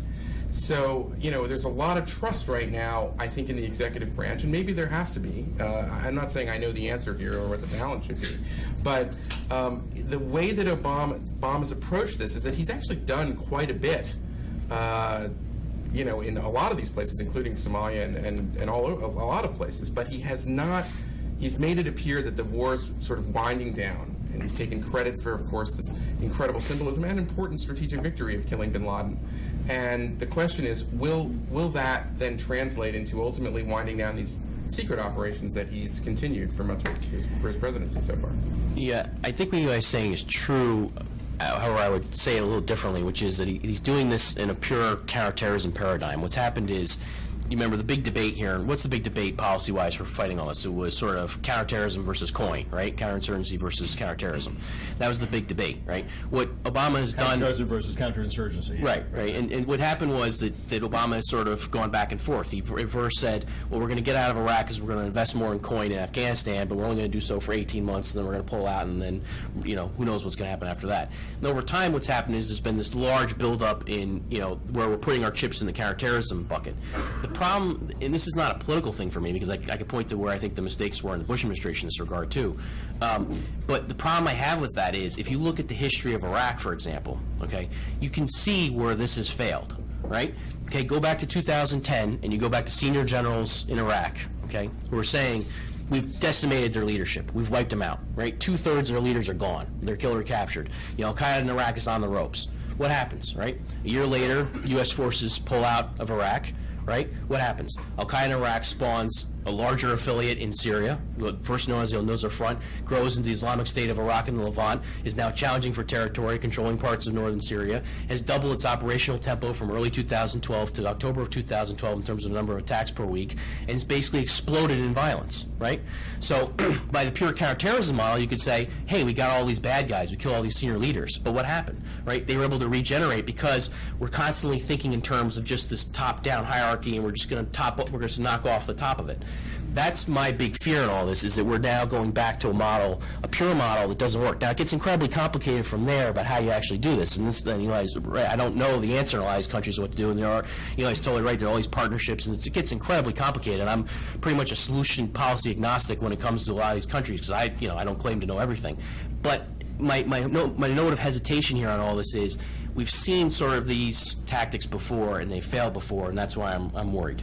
So, there's a lot of trust right now, I think, in the executive branch, and maybe there has to be. I'm not saying I know the answer here or what the balance should be, but the way that Obama's approached this is that he's actually done quite a bit, in a lot of these places, including Somalia and all over, a lot of places, but he's made it appear that the war is sort of winding down, and he's taken credit for, of course, the incredible symbolism and important strategic victory of killing bin Laden. And the question is, will that then translate into ultimately winding down these secret operations that he's continued for much of his presidency so far? Yeah, I think what you guys are saying is true. However, I would say it a little differently, which is that he's doing this in a pure counterterrorism paradigm. What's happened is, you remember the big debate here. What's the big debate policy-wise for fighting all this? It was sort of counterterrorism versus COIN, right? Counterinsurgency versus counterterrorism. That was the big debate, right? What Obama has done... Counterterrorism versus counterinsurgency. Right. And what happened was that Obama has sort of gone back and forth. He first said, well, we're going to get out of Iraq because we're going to invest more in COIN in Afghanistan, but we're only going to do so for 18 months, and then we're going to pull out, and then, who knows what's going to happen after that. And over time, what's happened is there's been this large buildup in, where we're putting our chips in the counterterrorism bucket. The problem, and this is not a political thing for me, because I could point to where I think the mistakes were in the Bush administration in this regard too. But the problem I have with that is, if you look at the history of Iraq, for example, okay, you can see where this has failed, right? Okay, go back to 2010, and you go back to senior generals in Iraq, okay, who are saying, we've decimated their leadership. We've wiped them out, right? 2/3 of their leaders are gone. They're killed or captured. Al-Qaeda in Iraq is on the ropes. What happens, right? A year later, U.S. forces pull out of Iraq, right? What happens? Al-Qaeda in Iraq spawns a larger affiliate in Syria, first known as the Al-Nusra Front, grows into the Islamic State of Iraq and the Levant, is now challenging for territory, controlling parts of northern Syria, has doubled its operational tempo from early 2012 to October of 2012 in terms of the number of attacks per week, and it's basically exploded in violence, right? So by the pure counterterrorism model, you could say, hey, we got all these bad guys, we killed all these senior leaders, but what happened, right? They were able to regenerate because we're constantly thinking in terms of just this top-down hierarchy, and we're just going to knock off the top of it. That's my big fear in all this, is that we're now going back to a pure model that doesn't work. Now, it gets incredibly complicated from there about how you actually do this. And Eli's right. I don't know the answer in a lot of these countries what to do. And Eli's totally right. There are all these partnerships, and it gets incredibly complicated. And I'm pretty much a solution policy agnostic when it comes to a lot of these countries, because I don't claim to know everything. But my note of hesitation here on all this is, we've seen sort of these tactics before, and they failed before, and that's why I'm worried.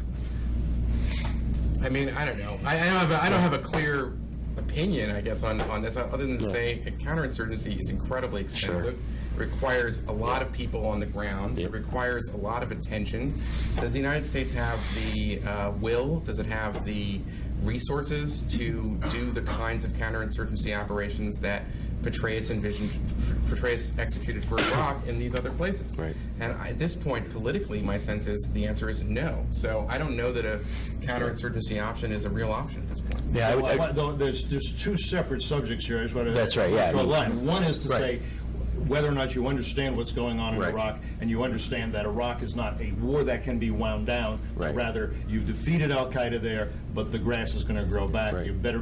I mean, I don't know. I don't have a clear opinion, I guess, on this, other than to say counterinsurgency is incredibly expensive. Sure. It requires a lot of people on the ground. It requires a lot of attention. Does the United States have the will? Does it have the resources to do the kinds of counterinsurgency operations that Petraeus executed for Iraq in these other places. Right. And at this point, politically, my sense is the answer is no. So I don't know that a counterinsurgency option is a real option at this point. Yeah, There's two separate subjects here. I just want to That's right, yeah, draw I a mean- line. One is to Right. say whether or not you understand what's going on in Right. Iraq, and you understand that Iraq is not a war that can be wound down. Right. Rather, you've defeated Al Qaeda there, but the grass is going to grow back. Right. You better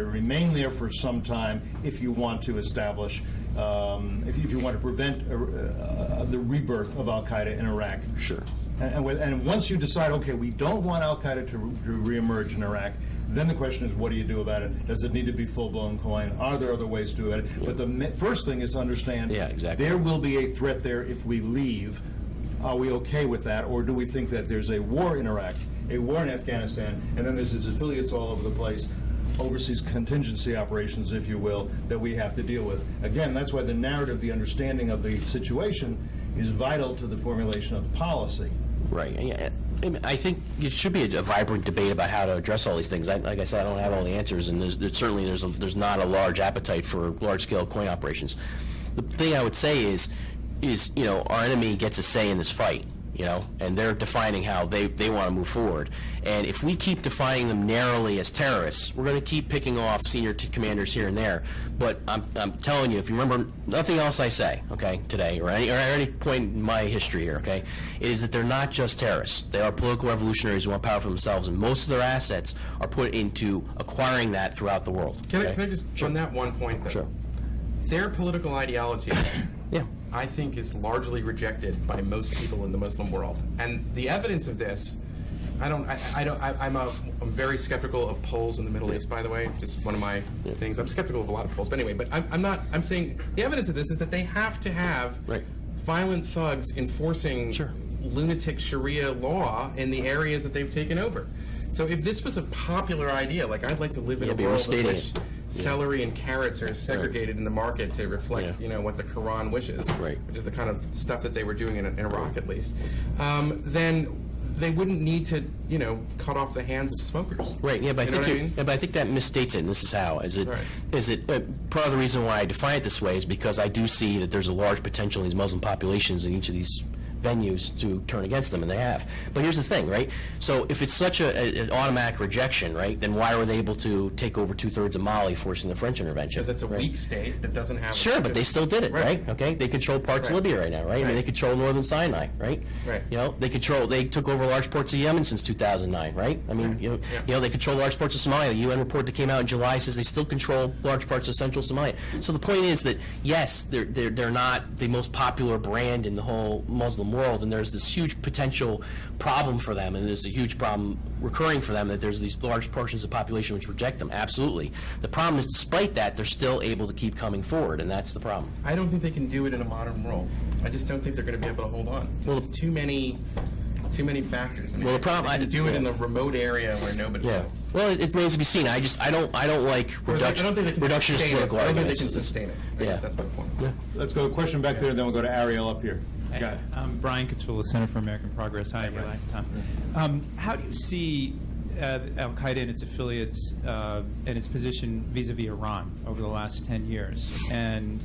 remain there for some time if you want to establish, if you want to prevent the rebirth of Al Qaeda in Iraq. Sure. And once you decide, okay, we don't want Al Qaeda to reemerge in Iraq, then the question is, what do you do about it? Does it need to be full-blown coin? Are there other ways to do it? But the first thing is to understand, Yeah, exactly. there will be a threat there if we leave. Are we okay with that, or do we think that there's a war in Iraq, a war in Afghanistan, and then there's its affiliates all over the place, overseas contingency operations, if you will, that we have to deal with? Again, that's why the narrative, the understanding of the situation is vital to the formulation of policy. Right. And, yeah, I think it should be a vibrant debate about how to address all these things. Like I said, I don't have all the answers, and there's not a large appetite for large-scale coin operations. The thing I would say is our enemy gets a say in this fight, and they're defining how they want to move forward. And if we keep defining them narrowly as terrorists, we're going to keep picking off senior commanders here and there. But I'm telling you, if you remember nothing else I say, okay, today, or at any point in my history here, okay, is that they're not just terrorists. They are political revolutionaries who want power for themselves, and most of their assets are put into acquiring that throughout the world. Can okay? I just, on that one point, though? Sure. Their political ideology, Yeah. I think, is largely rejected by most people in the Muslim world. And the evidence of this, I'm very skeptical of polls in the Middle East, by the way, just one of my things. I'm skeptical of a lot of polls, but anyway, but I'm saying the evidence of this is that they have to have Right. violent thugs enforcing Sure. lunatic Sharia law in the areas that they've taken over. So if this was a popular idea, like I'd like to live in a be world in restating which it. celery and carrots are segregated in the market to reflect, Yeah. what the Quran wishes, Right. which is the kind of stuff that they were doing in Iraq at least, then they wouldn't need to, cut off the hands of smokers. Right. Yeah, but You know what I mean? but I think that misstates it, and this is how. Right. Part of the reason why I define it this way is because I do see that there's a large potential in these Muslim populations in each of these venues to turn against them, and they have. But here's the thing, right? So if it's such an automatic rejection, right, then why were they able to take over 2/3 of Mali, forcing the French intervention? Because it's a right? weak state that doesn't have... Sure, but they still did it, right? Right. Okay, they control parts of Right. Libya right now, right? I mean, Right. they control northern Sinai, right? Right. They took over large parts of Yemen since 2009, right? I mean, Yeah. they control large parts of Somalia. The UN report that came out in July says they still control large parts of central Somalia. So the point is that yes, they're not the most popular brand in the whole Muslim world, and there's this huge potential problem for them, and there's a huge problem recurring for them that there's these large portions of the population which reject them. Absolutely. The problem is, despite that, they're still able to keep coming forward, and that's the problem. I don't think they can do it in a modern world. I just don't think they're going to be able to hold on. There's too many factors. I mean, Well, the problem- they can do it in the remote area where nobody Yeah. will. Well, it remains to be seen. I don't like Or I don't think they can reductionist sustain it. political I don't think they arguments. can sustain it. I guess that's my point. Yeah. Let's go question back there, then we'll go to Ariel up here. Got it. I'm Brian Katula, Center for American Progress. Hi, Tom. How do you see Al-Qaeda and its affiliates and its position vis-a-vis Iran over the last 10 years? And,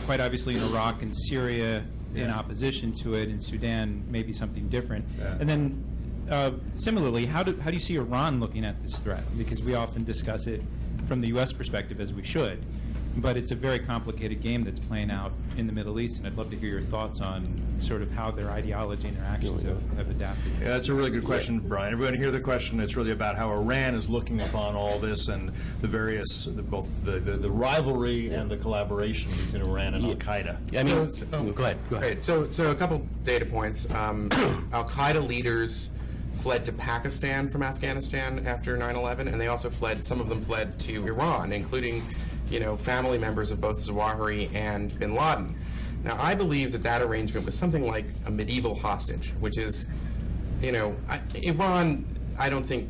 quite obviously in Iraq and Syria in opposition to it, in Sudan maybe something different. Yeah. And then similarly, how do you see Iran looking at this threat? Because we often discuss it from the U.S. perspective, as we should. But it's a very complicated game that's playing out in the Middle East, and I'd love to hear your thoughts on sort of how their ideology and their actions have adapted. Yeah, that's a really good question, Brian. Everybody hear the question. It's really about how Iran is looking upon all this and the various, both the rivalry and the collaboration between Iran and Al-Qaeda. I mean, go ahead. Right, so a couple data points. Al-Qaeda leaders fled to Pakistan from Afghanistan after 9/11, and they also some of them fled to Iran, including family members of both Zawahiri and bin Laden. Now, I believe that arrangement was something like a medieval hostage, which is, Iran, I don't think,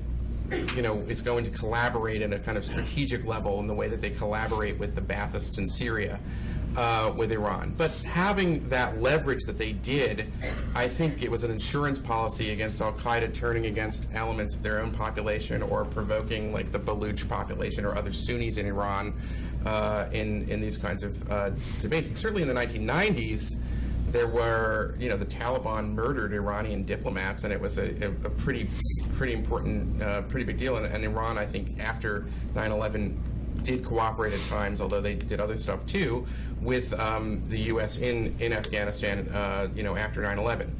is going to collaborate at a kind of strategic level in the way that they collaborate with the Baathists in Syria. with Iran. But having that leverage that they did, I think it was an insurance policy against al-Qaeda turning against elements of their own population or provoking like the Baluch population or other Sunnis in Iran in these kinds of debates. And certainly in the 1990s, there were, the Taliban murdered Iranian diplomats, and it was a pretty important, pretty big deal. And Iran, I think, after 9/11, did cooperate at times, although they did other stuff too, with the U.S. in Afghanistan, after 9/11.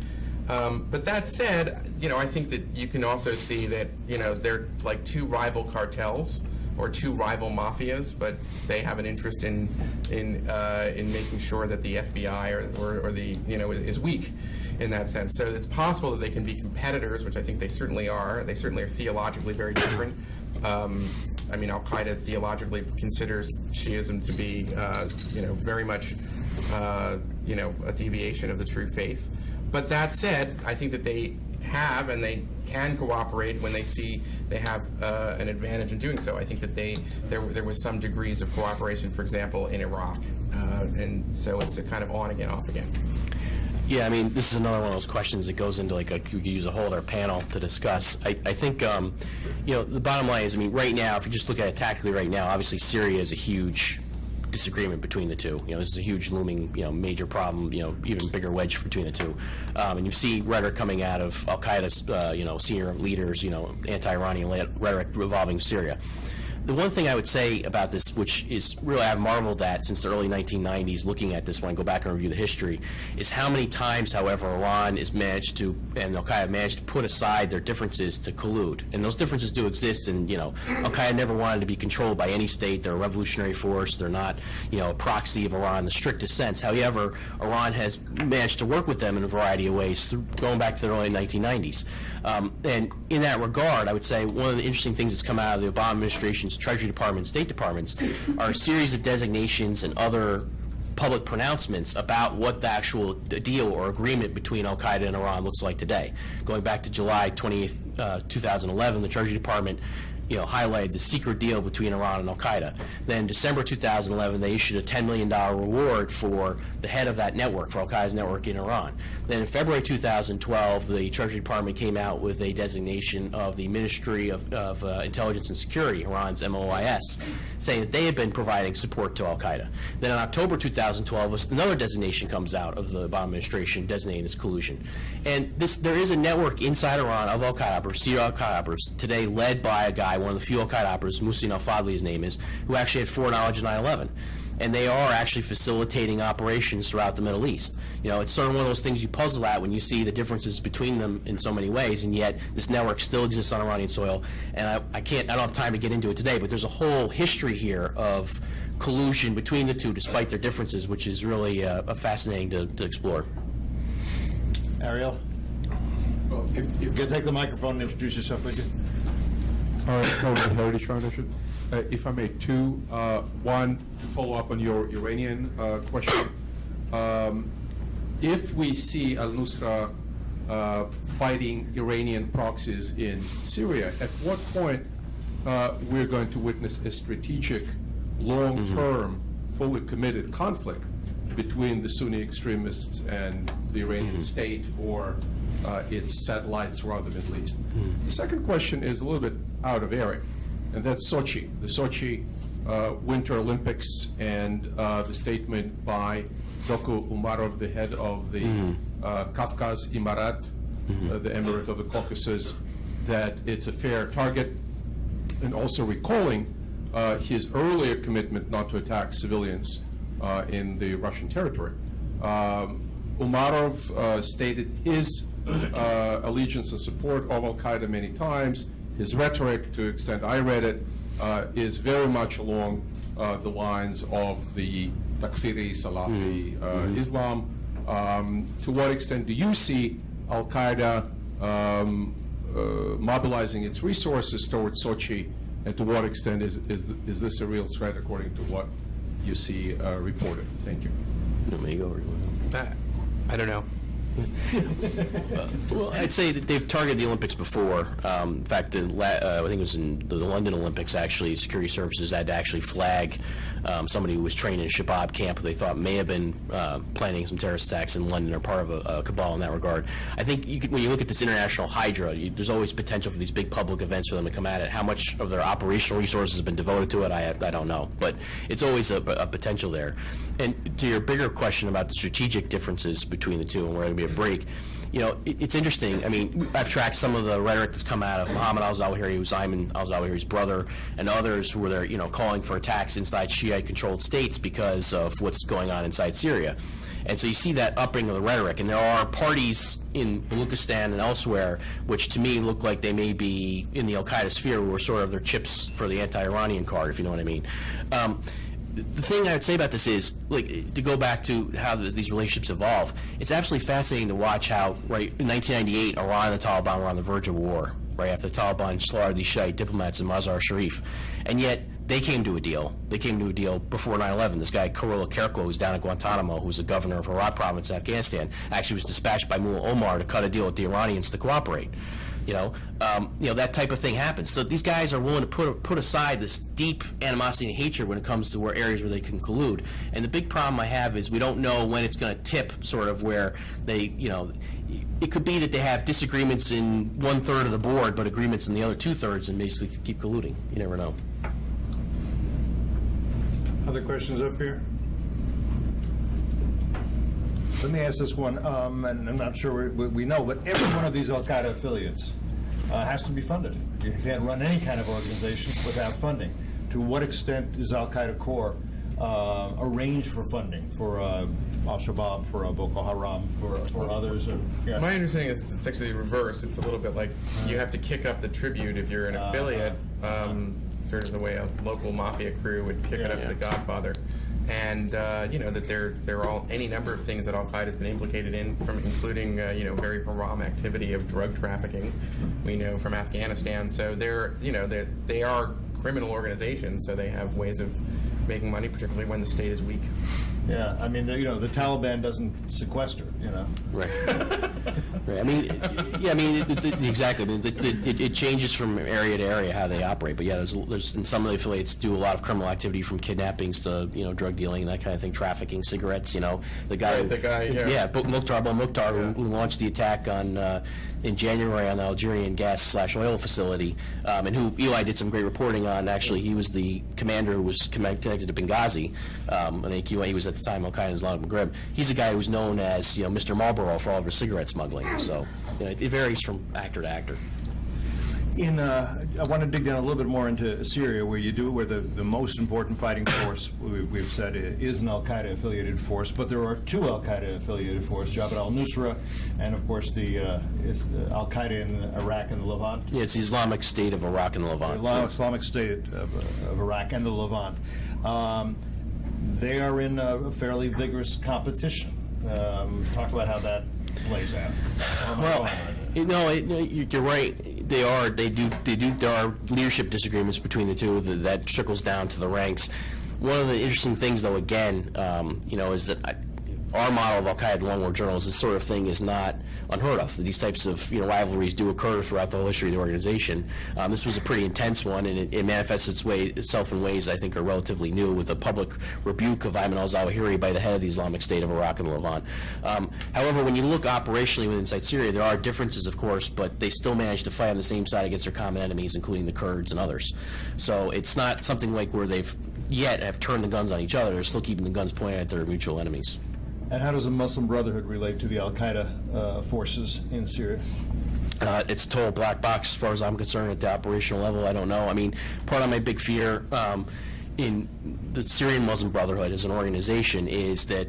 But that said, I think that you can also see that, they're like two rival cartels or two rival mafias, but they have an interest in making sure that the FBI or the is weak in that sense. So it's possible that they can be competitors, which I think they certainly are. They certainly are theologically very different. Al-Qaeda theologically considers Shiism to be, very much, a deviation of the true faith. But that said, I think that they have and they can cooperate when they see they have an advantage in doing so. I think that there was some degrees of cooperation, for example, in Iraq, and so it's a kind of on again, off again. Yeah, this is another one of those questions that goes into we could use a whole other panel to discuss. I think, the bottom line is, right now, if you just look at it tactically right now, obviously Syria is a huge disagreement between the two. This is a huge looming, major problem, even bigger wedge between the two. And you see rhetoric coming out of Al-Qaeda's, senior leaders, anti-Iranian rhetoric revolving Syria. The one thing I would say about this, which is really I've marveled at since the early 1990s, looking at this when I go back and review the history, is how many times, however, Iran has managed to, and Al-Qaeda managed to put aside their differences to collude. And those differences do exist, and, Al-Qaeda never wanted to be controlled by any state. They're a revolutionary force. They're not, a proxy of Iran in the strictest sense. However, Iran has managed to work with them in a variety of ways, going back to the early 1990s. And in that regard, I would say one of the interesting things that's come out of the Obama administration's Treasury Department, State Departments, are a series of designations and other public pronouncements about what the actual deal or agreement between Al-Qaeda and Iran looks like today. Going back to July 20th, 2011, the Treasury Department highlighted the secret deal between Iran and Al-Qaeda. Then December 2011, they issued a $10 million reward for the head of that network, for Al-Qaeda's network in Iran. Then in February 2012, the Treasury Department came out with a designation of the Ministry of Intelligence and Security, Iran's MOIS, saying that they had been providing support to Al-Qaeda. Then in October 2012, another designation comes out of the Obama administration designating this collusion. And there is a network inside Iran of Al-Qaeda operatives, Syria Al-Qaeda operatives, today led by a guy, one of the few Al-Qaeda operatives, Muhsin al-Fadli his name is, who actually had foreknowledge of 9/11. And they are actually facilitating operations throughout the Middle East. It's sort of one of those things you puzzle at when you see the differences between them in so many ways, and yet this network still exists on Iranian soil. And I don't have time to get into it today, but there's a whole history here of collusion between the two despite their differences, which is really fascinating to explore. Ariel? If you could take the microphone and introduce yourself, would you? All right, Heritage Foundation. If I may, two. One, to follow up on your Iranian question. If we see al-Nusra fighting Iranian proxies in Syria, at what point we're going to witness a strategic, long-term, fully committed conflict between the Sunni extremists and the Iranian state or its satellites throughout the Middle East? The second question is a little bit out of area, and that's Sochi. The Sochi Winter Olympics and the statement by Doku Umarov, the head of the Kafkaz Emirat, the Emirate of the Caucasus, that it's a fair target, and also recalling his earlier commitment not to attack civilians in the Russian territory. Umarov stated his allegiance and support of Al-Qaeda many times. His rhetoric, to the extent I read it, is very much along the lines of the Takfiri, Salafi Islam. To what extent do you see Al-Qaeda mobilizing its resources towards Sochi, and to what extent is this a real threat according to what you see reported? Thank you. You want me to go or you want to go? I don't know. Well, I'd say that they've targeted the Olympics before. In fact, I think it was in the London Olympics, actually, security services had to actually flag somebody who was trained in a Shabab camp who they thought may have been planning some terrorist attacks in London or part of a cabal in that regard. I think when you look at this international hydra, there's always potential for these big public events for them to come at it. How much of their operational resources have been devoted to it, I don't know. But it's always a potential there. And to your bigger question about the strategic differences between the two and where there'll be a break, it's interesting. I mean, I've tracked some of the rhetoric that's come out of Mohammed al-Zawahiri, who's Ayman al-Zawahiri's brother, and others who were there, calling for attacks inside Shiite-controlled states because of what's going on inside Syria. And so you see that upping of the rhetoric, and there are parties in Baluchistan and elsewhere which to me look like they may be in the al-Qaeda sphere, who are sort of their chips for the anti-Iranian card, if you know what I mean. The thing I would say about this is, to go back to how these relationships evolve, it's absolutely fascinating to watch how, right, in 1998, Iran and the Taliban were on the verge of war, right, after the Taliban slaughtered these Shiite diplomats in Mazar-Sharif. And yet, they came to a deal. They came to a deal before 9/11. This guy, Karola Kerko, who's down at Guantanamo, who's the governor of Herat province in Afghanistan, actually was dispatched by Mullah Omar to cut a deal with the Iranians to cooperate. That type of thing happens. So these guys are willing to put aside this deep animosity and hatred when it comes to areas where they can collude. And the big problem I have is we don't know when it's going to tip, sort of where they, it could be that they have disagreements in 1/3 of the board, but agreements in the other 2/3, and basically keep colluding. You never know. Other questions up here? Let me ask this one, and I'm not sure we know, but every one of these al-Qaeda affiliates has to be funded. You can't run any kind of organization without funding. To what extent is al-Qaeda core arranged for funding for al-Shabaab, for Boko Haram, for others? My understanding is it's actually the reverse. It's a little bit like you have to kick up the tribute if you're an affiliate, sort of the way a local mafia crew would kick it up to the Godfather. And that there are all any number of things that Al-Qaeda has been implicated in, from including very haram activity of drug trafficking. We know from Afghanistan. So they are criminal organizations. So they have ways of making money, particularly when the state is weak. Yeah, I mean, the Taliban doesn't sequester, Right. Right. I mean, exactly. I mean, it changes from area to area how they operate. But yeah, there's in some of the affiliates do a lot of criminal activity, from kidnappings to drug dealing and that kind of thing, trafficking, cigarettes. The guy, Mukhtar Abu Mukhtar, who launched the attack on in January on the Algerian gas/oil facility, and who Eli did some great reporting on. Actually, he was the commander who was connected to Benghazi. I think he was at the time Al-Qaeda in Islamic Maghreb. He's a guy who's known as Mr. Marlboro for all of his cigarette smuggling. So it varies from actor to actor. I want to dig down a little bit more into Syria, where the most important fighting force, we've said, is an al-Qaeda affiliated force, but there are two al-Qaeda affiliated forces, Jabhat al-Nusra, and of course the al-Qaeda in Iraq and the Levant. Yeah, it's the Islamic State of Iraq and the Levant. The Islamic State of Iraq and the Levant. They are in a fairly vigorous competition. Talk about how that plays out. Well, you're right. They are. They do. There are leadership disagreements between the two that trickles down to the ranks. One of the interesting things, though, again, is that our model of Al-Qaeda Long War journals, this sort of thing is not unheard of. These types of rivalries do occur throughout the whole history of the organization. This was a pretty intense one, and it manifests itself in ways I think are relatively new, with a public rebuke of Ayman al-Zawahiri by the head of the Islamic State of Iraq and the Levant. However, when you look operationally inside Syria, there are differences, of course, but they still manage to fight on the same side against their common enemies, including the Kurds and others. So it's not something like where they've yet have turned the guns on each other. They're still keeping the guns pointed at their mutual enemies. And how does the Muslim Brotherhood relate to the al-Qaeda forces in Syria? It's a total black box as far as I'm concerned at the operational level. I don't know. I mean, part of my big fear in the Syrian Muslim Brotherhood as an organization is that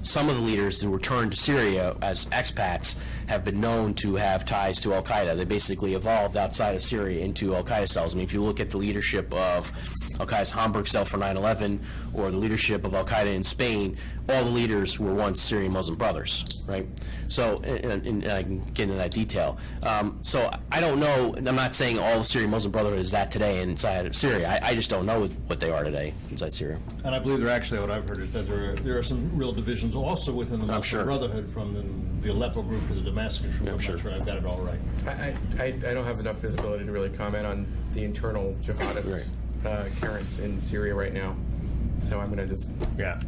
some of the leaders who returned to Syria as expats have been known to have ties to al-Qaeda. They basically evolved outside of Syria into al-Qaeda cells. I mean, if you look at the leadership of Al-Qaeda's Hamburg cell for 9/11 or the leadership of Al-Qaeda in Spain, all the leaders were once Syrian Muslim brothers, right? So, and I can get into that detail. So I don't know, and I'm not saying all the Syrian Muslim Brotherhood is that today inside of Syria. I just don't know what they are today inside Syria. And I believe actually what I've heard is that there are some real divisions also within the Muslim sure. Brotherhood, from the Aleppo group to the Damascus group. I'm sure. not sure I've got it all right. I don't have enough visibility to really comment on the internal jihadist currents in Syria right now. So I'm going to just... Yeah.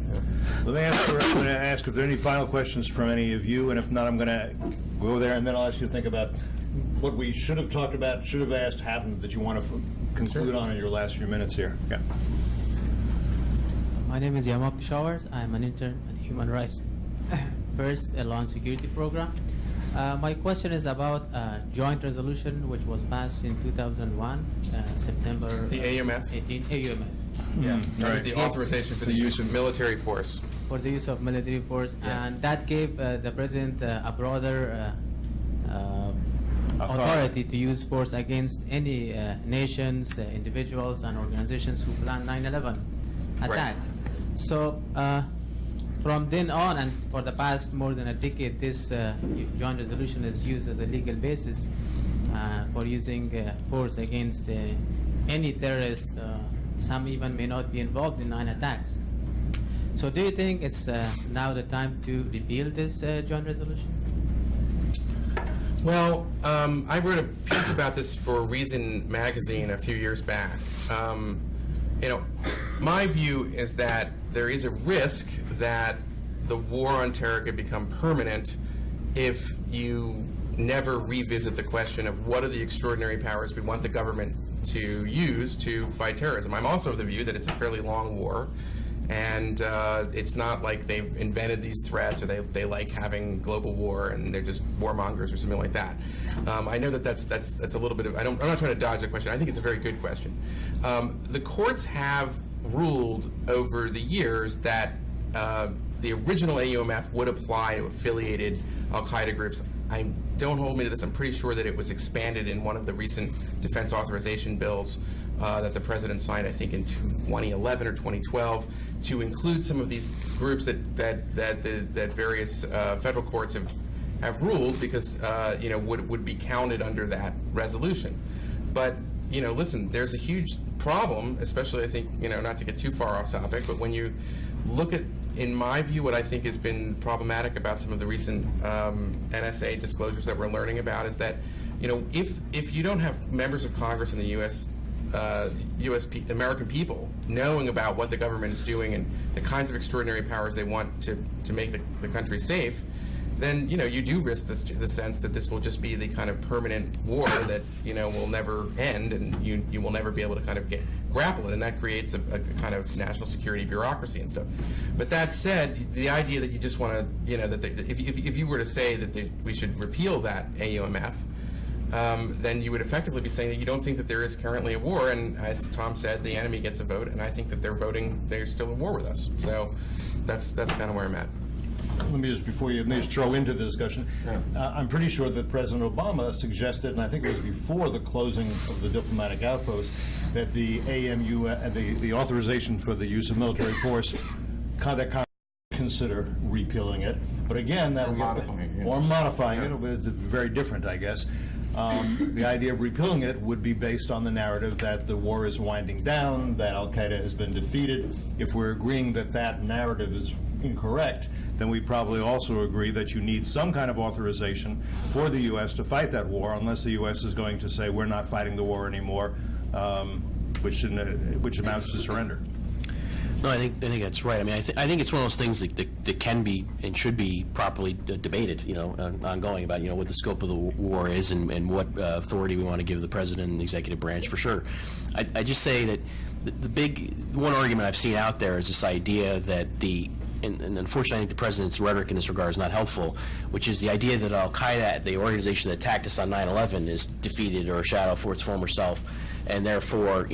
Let me I'm going to ask if there are any final questions from any of you, and if not, I'm going to go there, and then I'll ask you to think about what we should have talked about, should have asked, haven't, that you want to conclude on in your last few minutes here. Yeah. My name is Yamak Showers. I'm an intern at Human Rights First, a law and security program. My question is about a joint resolution which was passed in 2001, September The AUMF? 18, AUMF, Yeah, that was the authorization for the use of military force. for the use of military force, Yes. and that gave the president a broader authority to use force against any nations, individuals, and organizations who plan 9/11 attacks. So from then on, and for the past more than a decade, this joint resolution is used as a legal basis for using force against any terrorist. Some even may not be involved in 9 attacks. So do you think it's now the time to repeal this joint resolution? Well, I wrote a piece about this for Reason magazine a few years back. My view is that there is a risk that the war on terror could become permanent if you never revisit the question of what are the extraordinary powers we want the government to use to fight terrorism. I'm also of the view that it's a fairly long war, and it's not like they've invented these threats or they like having global war and they're just warmongers or something like that. I know that's a little bit of, I'm not trying to dodge the question. I think it's a very good question. The courts have ruled over the years that the original AUMF would apply to affiliated Al-Qaeda groups. Don't hold me to this, I'm pretty sure that it was expanded in one of the recent defense authorization bills that the president signed, I think in 2011 or 2012, to include some of these groups that various federal courts have ruled because would be counted under that resolution. But listen, there's a huge problem, especially I think not to get too far off topic, but when you look at, in my view, what I think has been problematic about some of the recent NSA disclosures that we're learning about is that, if you don't have members of Congress in the American people knowing about what the government is doing and the kinds of extraordinary powers they want to make the country safe, then you do risk the sense that this will just be the kind of permanent war that will never end, and you will never be able to kind of grapple it, and that creates a kind of national security bureaucracy and stuff. But that said, the idea that you just want to that if you were to say that we should repeal that AUMF, then you would effectively be saying that you don't think that there is currently a war, and as Tom said, the enemy gets a vote, and I think that they're still at war with us. So that's kind of where I'm at. Let me just, before you throw into the discussion, I'm pretty sure that President Obama suggested, and I think it was before the closing of the diplomatic outpost, that the AMU, the authorization for the use of military force, that Congress consider repealing it. But again, that or modifying it, it's very different, I guess. The idea of repealing it would be based on the narrative that the war is winding down, that Al-Qaeda has been defeated. If we're agreeing that that narrative is incorrect, then we probably also agree that you need some kind of authorization for the U.S. to fight that war, unless the U.S. is going to say we're not fighting the war anymore, which amounts to surrender. No, I think that's right. I mean, I think it's one of those things that can be and should be properly debated, ongoing about what the scope of the war is and what authority we want to give the president and the executive branch, for sure. I just say that the one argument I've seen out there is this idea that and unfortunately I think the president's rhetoric in this regard is not helpful, which is the idea that Al-Qaeda, the organization that attacked us on 9/11, is defeated or a shadow for its former self, and therefore,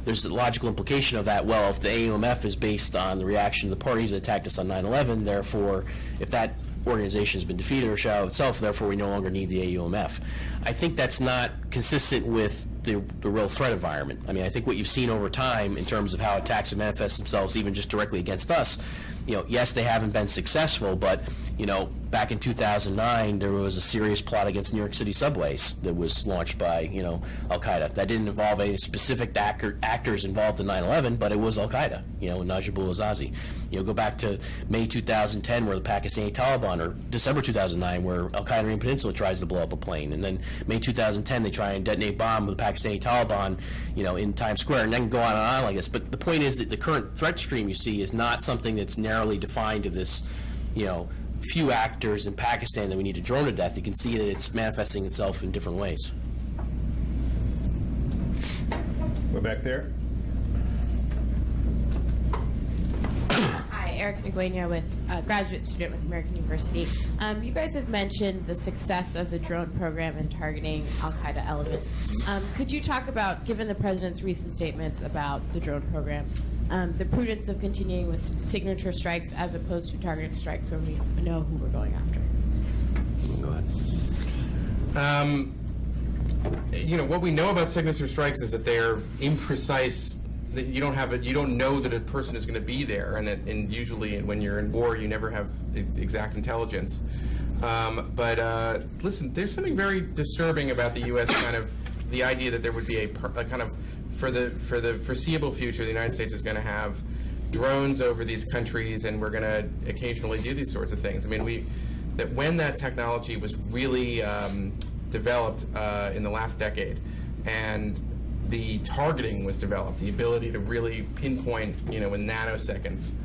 there's a logical implication of that. Well, if the AUMF is based on the reaction of the parties that attacked us on 9/11, therefore, if that organization has been defeated or shadow itself, therefore we no longer need the AUMF. I think that's not consistent with the real threat environment. I mean, I think what you've seen over time in terms of how attacks have manifested themselves, even just directly against us, yes, they haven't been successful, but, back in 2009, there was a serious plot against New York City subways that was launched by, Al-Qaeda. That didn't involve any specific actors involved in 9/11, but it was Al-Qaeda, Najibullah Azazi. Go back to May 2010, where the Pakistani Taliban, or December 2009, where Al-Qaeda in the Peninsula tries to blow up a plane. And then May 2010, they try and detonate a bomb with the Pakistani Taliban, in Times Square. And then go on and on like this. But the point is that the current threat stream you see is not something that's narrowly defined to this, few actors in Pakistan that we need to drone to death. You can see that it's manifesting itself in different ways. We're back there. Hi, Eric Nguyen with graduate student with American University. You guys have mentioned the success of the drone program in targeting Al-Qaeda elements. Could you talk about, given the president's recent statements about the drone program, the prudence of continuing with signature strikes as opposed to targeted strikes where we know who we're going after? Go ahead. What we know about signature strikes is that they're imprecise. That you don't know that a person is going to be there, and usually when you're in war, you never have exact intelligence. But listen, there's something very disturbing about the U.S. the idea that there would be a kind of for the foreseeable future, the United States is going to have drones over these countries, and we're going to occasionally do these sorts of things. I mean, when that technology was really developed in the last decade, and the targeting was developed, the ability to really pinpoint, in nanoseconds,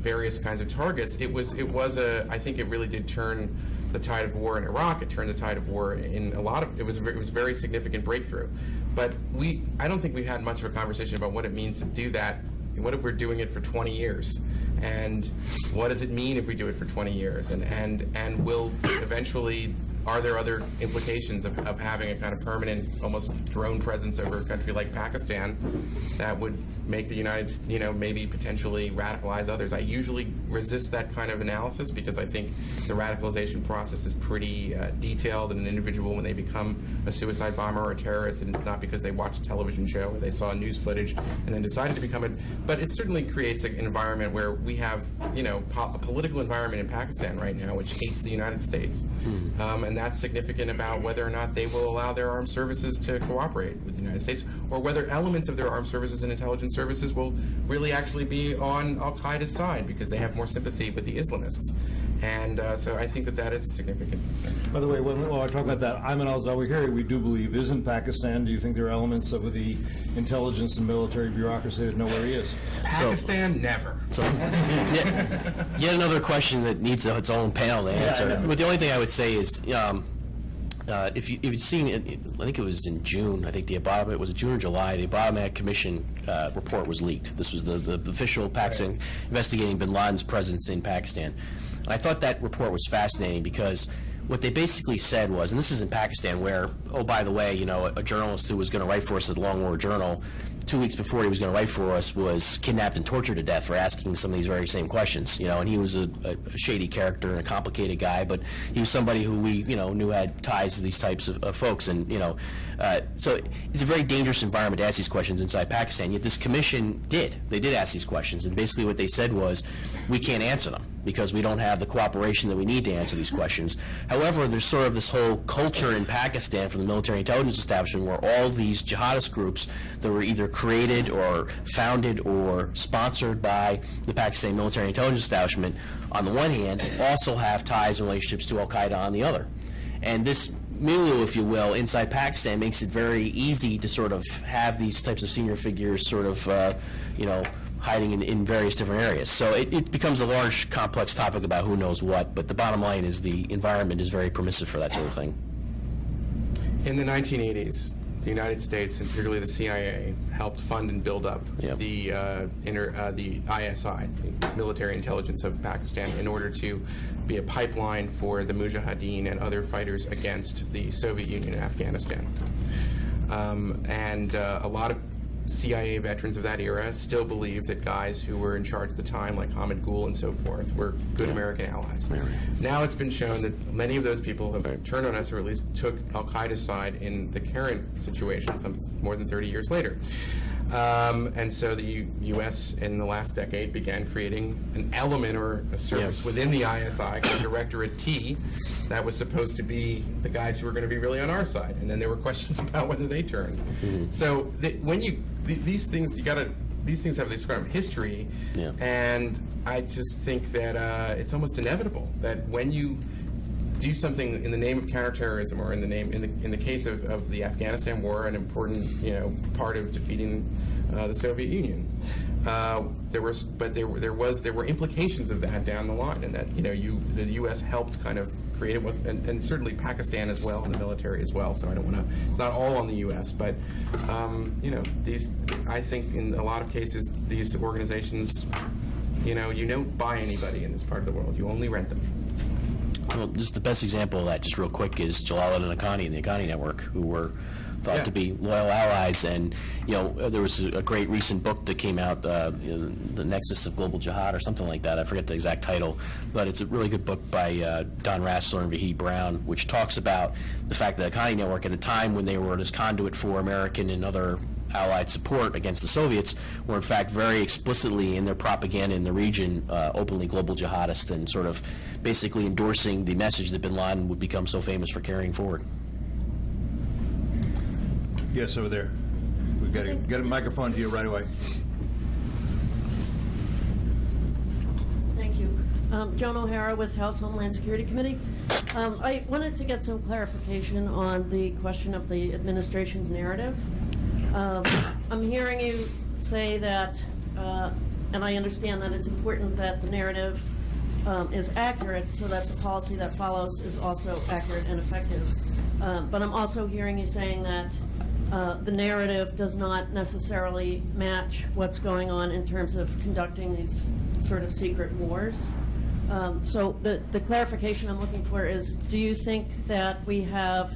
various kinds of targets. I think it really did turn the tide of war in Iraq. It turned the tide of war in a lot of. It was a very significant breakthrough. But I don't think we've had much of a conversation about what it means to do that. What if we're doing it for 20 years? And what does it mean if we do it for 20 years? And will eventually, are there other implications of having a kind of permanent, almost drone presence over a country like Pakistan that would make the United States, maybe potentially radicalize others? I usually resist that kind of analysis because I think the radicalization process is pretty detailed, and an individual, when they become a suicide bomber or a terrorist, and it's not because they watched a television show or they saw news footage and then decided to become it. But it certainly creates an environment where we have, a political environment in Pakistan right now which hates the United States. And that's significant about whether or not they will allow their armed services to cooperate with the United States, or whether elements of their armed services and intelligence services will really actually be on Al-Qaeda's side because they have more sympathy with the Islamists. And so I think that is a significant concern. By the way, while I talk about that, Ayman al-Zawahiri, we do believe, is in Pakistan. Do you think there are elements of the intelligence and military bureaucracy that know where he is? Pakistan, never. So, yet another question that needs its own panel to answer. Yeah, but the only thing I would say is, if you've seen, I think it was in June, I think it was June or July, the Obama Commission report was leaked. This was the official Pakistan investigating bin Laden's presence in Pakistan. And I thought that report was fascinating because what they basically said was, and this is in Pakistan where, oh, by the way, a journalist who was going to write for us at the Long War Journal 2 weeks before he was going to write for us was kidnapped and tortured to death for asking some of these very same questions, and he was a shady character and a complicated guy, but he was somebody who we, knew had ties to these types of folks, and, so it's a very dangerous environment to ask these questions inside Pakistan, yet this commission they did ask these questions, and basically what they said was, we can't answer them because we don't have the cooperation that we need to answer these questions. However, there's sort of this whole culture in Pakistan from the military intelligence establishment where all these jihadist groups that were either created or founded or sponsored by the Pakistan military intelligence establishment on the one hand also have ties and relationships to Al-Qaeda on the other. And this milieu, if you will, inside Pakistan makes it very easy to sort of have these types of senior figures sort of, hiding in various different areas. So it becomes a large, complex topic about who knows what, but the bottom line is the environment is very permissive for that sort of thing. In the 1980s, the United States, and particularly the CIA, helped fund and build up the ISI, the military intelligence of Pakistan, in order to be a pipeline for the Mujahideen and other fighters against the Soviet Union and Afghanistan. A lot of CIA veterans of that era still believe that guys who were in charge at the time, like Hamid Gul and so forth, were good American allies. Now it's been shown that many of those people have turned on us, or at least took al-Qaeda's side in the current situation, some more than 30 years later. And so the U.S. in the last decade began creating an element or a service within the ISI, called Directorate T, that was supposed to be the guys who were going to be really on our side. And then there were questions about whether they turned. So when these things have this kind of history, and I just think that it's almost inevitable that when you do something in the name of counterterrorism, or in the case of the Afghanistan war, an important part of defeating the Soviet Union. There were implications of that down the line, and that the U.S. helped kind of create it, and certainly Pakistan as well, and the military as well. So I don't want to. It's not all on the U.S., but I think in a lot of cases these organizations, you don't buy anybody in this part of the world. You only rent them. Well, just the best example of that, just real quick, is Jalal and Akani and the Akani Network, who were thought to be loyal allies. And there was a great recent book that came out, The Nexus of Global Jihad, or something like that. I forget the exact title, but it's a really good book by Don Rassler and Vahid Brown, which talks about the fact that the Akani Network, at the time when they were this conduit for American and other Allied support against the Soviets, were in fact very explicitly in their propaganda in the region openly global jihadist, and sort of basically endorsing the message that bin Laden would become so famous for carrying forward. Yes, over there. We've got to get a microphone to you right away. Thank you. Joan O'Hara with House Homeland Security Committee. I wanted to get some clarification on the question of the administration's narrative. I'm hearing you say that, and I understand that it's important that the narrative is accurate, so that the policy that follows is also accurate and effective. But I'm also hearing you saying that the narrative does not necessarily match what's going on in terms of conducting these sort of secret wars. So the clarification I'm looking for is, do you think that we have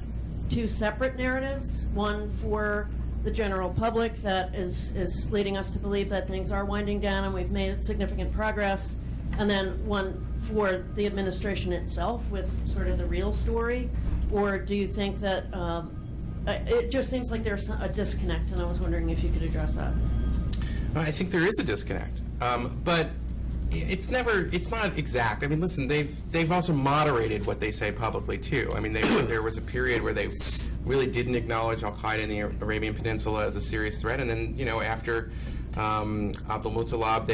two separate narratives, one for the general public that is leading us to believe that things are winding down and we've made significant progress, and then one for the administration itself with sort of the real story? Or do you think that it just seems like there's a disconnect, and I was wondering if you could address that. I think there is a disconnect, but it's not exact. I mean, listen, they've also moderated what they say publicly too. I mean, there was a period where they really didn't acknowledge al-Qaeda in the Arabian Peninsula as a serious threat, and then after Abdul Muttalib,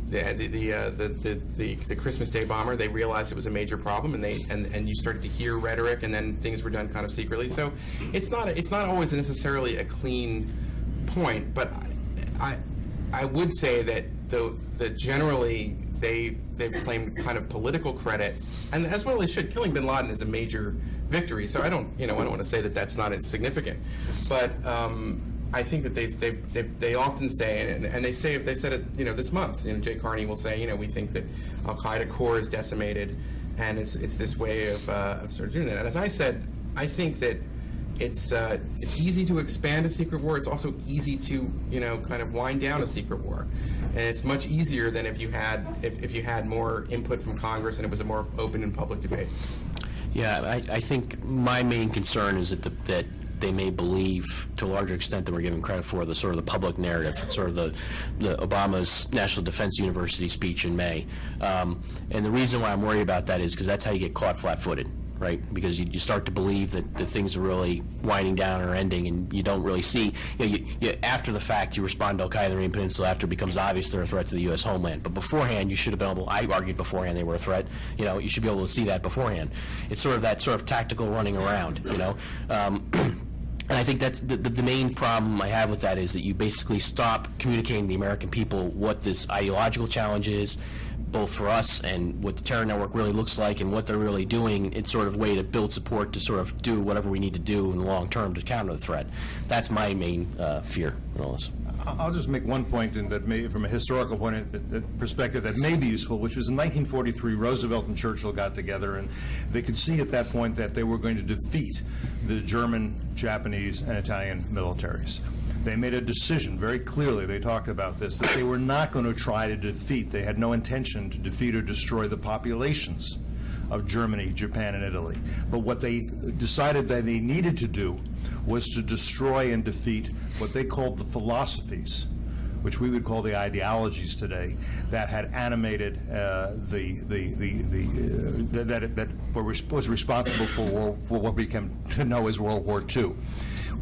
the Christmas Day bomber, they realized it was a major problem, and you started to hear rhetoric, and then things were done kind of secretly. So it's not always necessarily a clean point, but I would say that generally they've claimed kind of political credit, and as well they should. Killing bin Laden is a major victory, so I don't want to say that that's not insignificant, but I think that they often say, and they've said it this month. Jay Carney will say, we think that al-Qaeda core is decimated, and it's this way of sort of doing that. And as I said, I think that it's easy to expand a secret war. It's also easy to kind of wind down a secret war, and it's much easier than if you had more input from Congress and it was a more open and public debate. Yeah, I think my main concern is that they may believe, to a larger extent than we're giving credit for, the sort of the public narrative, sort of the Obama's National Defense University speech in May. And the reason why I'm worried about that is because that's how you get caught flat-footed, right? Because you start to believe that things are really winding down or ending, and you don't really see, after the fact, you respond to al-Qaeda in the Arabian Peninsula after it becomes obvious they're a threat to the U.S. homeland. But beforehand, you should have been able, I argued beforehand they were a threat, you should be able to see that beforehand. It's sort of that sort of tactical running around, And I think that's the main problem I have with that, is that you basically stop communicating to the American people what this ideological challenge is, both for us and what the terror network really looks like and what they're really doing. It's sort of a way to build support to sort of do whatever we need to do in the long term to counter the threat. That's my main fear in all this. I'll just make one point, and that may, from a historical point of perspective, that may be useful, which was in 1943, Roosevelt and Churchill got together, and they could see at that point that they were going to defeat the German, Japanese, and Italian militaries. They made a decision very clearly, they talked about this, that they were not going to try to defeat, they had no intention to defeat or destroy the populations of Germany, Japan, and Italy. But what they decided that they needed to do was to destroy and defeat what they called the philosophies, which we would call the ideologies today, that had animated that was responsible for what we came to know as World War II.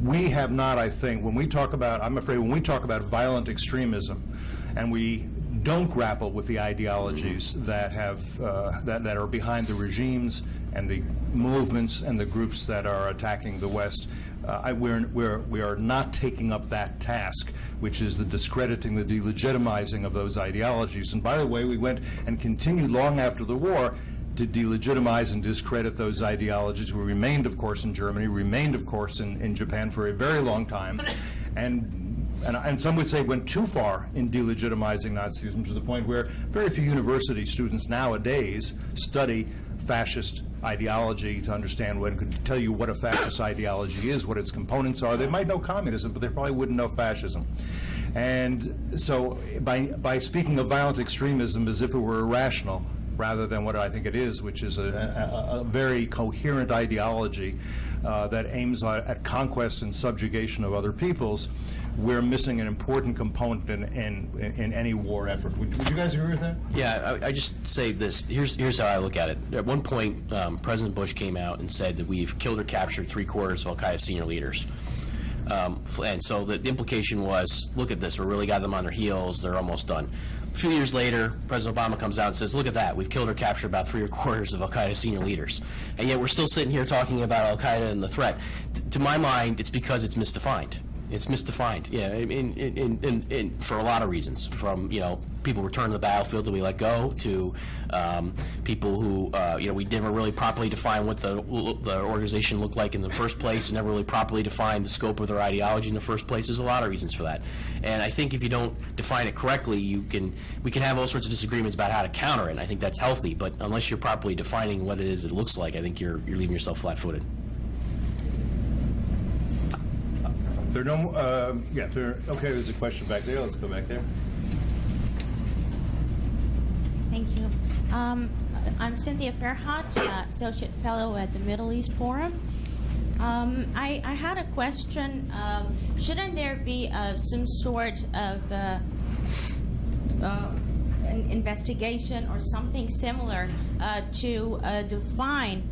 We have not, I think, when we talk about, I'm afraid when we talk about violent extremism, and we don't grapple with the ideologies that have that are behind the regimes and the movements and the groups that are attacking the West, we are not taking up that task, which is the discrediting, the delegitimizing of those ideologies. And by the way, we went and continued long after the war to delegitimize and discredit those ideologies. We remained, of course, in Germany, remained, of course, in Japan for a very long time, and some would say went too far in delegitimizing Nazism to the point where very few university students nowadays study fascist ideology to understand what, could tell you what a fascist ideology is, what its components are. They might know communism, but they probably wouldn't know fascism. And so by speaking of violent extremism as if it were irrational, rather than what I think it is, which is a very coherent ideology that aims at conquest and subjugation of other peoples, we're missing an important component in any war effort. Would you guys agree with that? Yeah, I just say this. Here's how I look at it. At one point, President Bush came out and said that we've killed or captured 3/4 of Al-Qaeda senior leaders. And so the implication was, look at this, we really got them on their heels, they're almost done. A few years later, President Obama comes out and says, look at that, we've killed or captured about 3/4 of Al-Qaeda senior leaders. And yet we're still sitting here talking about Al-Qaeda and the threat. To my mind, it's because it's misdefined. It's misdefined, yeah, for a lot of reasons, from, people return to the battlefield that we let go, to people who, we never really properly define what the organization looked like in the first place, and never really properly defined the scope of their ideology in the first place. There's a lot of reasons for that. And I think if you don't define it correctly, we can have all sorts of disagreements about how to counter it, and I think that's healthy, but unless you're properly defining what it is it looks like, I think you're leaving yourself flat-footed. There are no, okay, there's a question back there. Let's go back there. Thank you. I'm Cynthia Fairhot, Associate Fellow at the Middle East Forum. I had a question. Shouldn't there be some sort of an investigation or something similar to define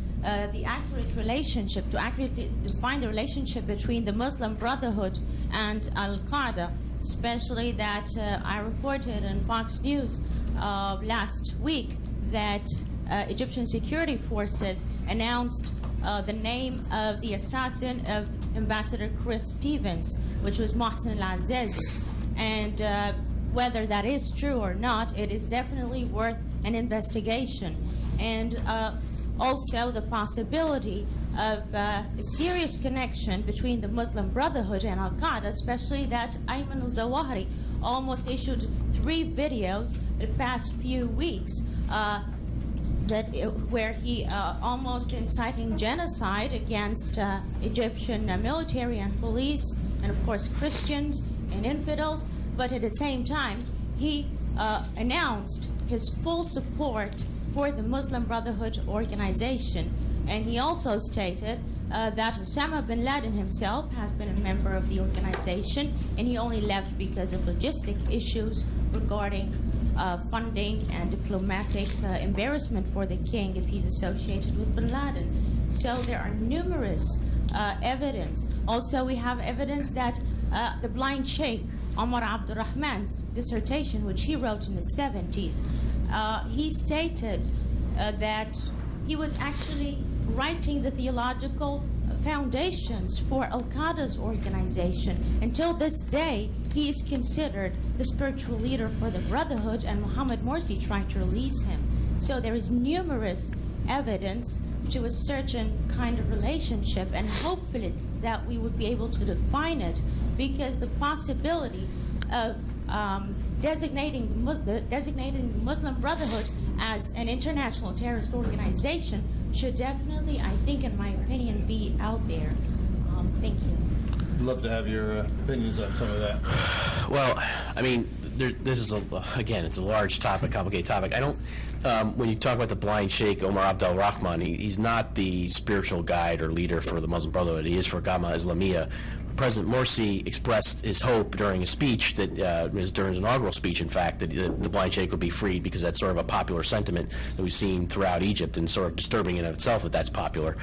the accurate relationship, to accurately define the relationship between the Muslim Brotherhood and Al-Qaeda, especially that I reported on Fox News last week that Egyptian security forces announced the name of the assassin of Ambassador Chris Stevens, which was Mohsen al-Azizi. And whether that is true or not, it is definitely worth an investigation. And also the possibility of a serious connection between the Muslim Brotherhood and Al-Qaeda, especially that Ayman al-Zawahiri almost issued 3 videos the past few weeks where he almost inciting genocide against Egyptian military and police, and of course Christians and infidels, but at the same time he announced his full support for the Muslim Brotherhood organization. And he also stated that Osama bin Laden himself has been a member of the organization, and he only left because of logistic issues regarding funding and diplomatic embarrassment for the king if he's associated with bin Laden. So there are numerous evidence. Also, we have evidence that the blind sheikh, Omar Abdurrahman's dissertation, which he wrote in the 70s, he stated that he was actually writing the theological foundations for Al-Qaeda's organization. Until this day, he is considered the spiritual leader for the Brotherhood, and Mohammed Morsi tried to release him. So there is numerous evidence to a certain kind of relationship, and hopefully that we would be able to define it, because the possibility of designating the Muslim Brotherhood as an international terrorist organization should definitely, I think, in my opinion, be out there. Thank you. I'd love to have your opinions on some of that. Well, I mean, this is, again, it's a large topic, complicated topic. I don't, when you talk about the blind sheikh, Omar Abdel Rahman, he's not the spiritual guide or leader for the Muslim Brotherhood. He is for Gamma Islamiyah. President Morsi expressed his hope during a speech that during his inaugural speech, in fact, that the blind sheikh would be freed, because that's sort of a popular sentiment that we've seen throughout Egypt, and sort of disturbing in of itself that that's popular.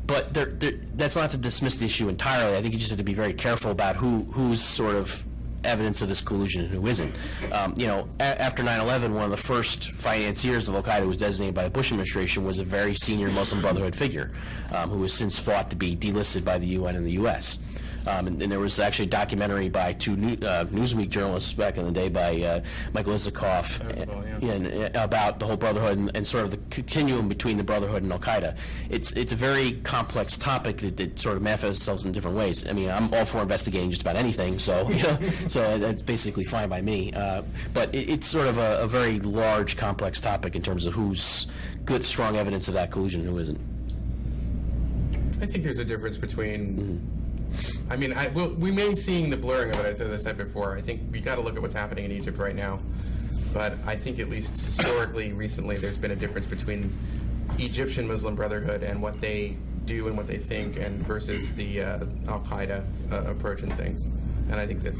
But that's not to dismiss the issue entirely. I think you just have to be very careful about who's sort of evidence of this collusion and who isn't. After 9/11, one of the first financiers of Al-Qaeda who was designated by the Bush administration was a very senior Muslim Brotherhood figure who has since fought to be delisted by the UN and the U.S. And there was actually a documentary by two Newsweek journalists back in the day by Michael Isikoff about the whole Brotherhood and sort of the continuum between the Brotherhood and Al-Qaeda. It's a very complex topic that sort of manifests itself in different ways. I mean, I'm all for investigating just about anything, so so that's basically fine by me. But it's sort of a very large, complex topic in terms of who's good, strong evidence of that collusion and who isn't. I think there's a difference between. I mean, we may be seeing the blurring of it, as I said before. I think we got to look at what's happening in Egypt right now. But I think at least historically, recently, there's been a difference between Egyptian Muslim Brotherhood and what they do and what they think, and versus the Al-Qaeda approach and things. And I think that,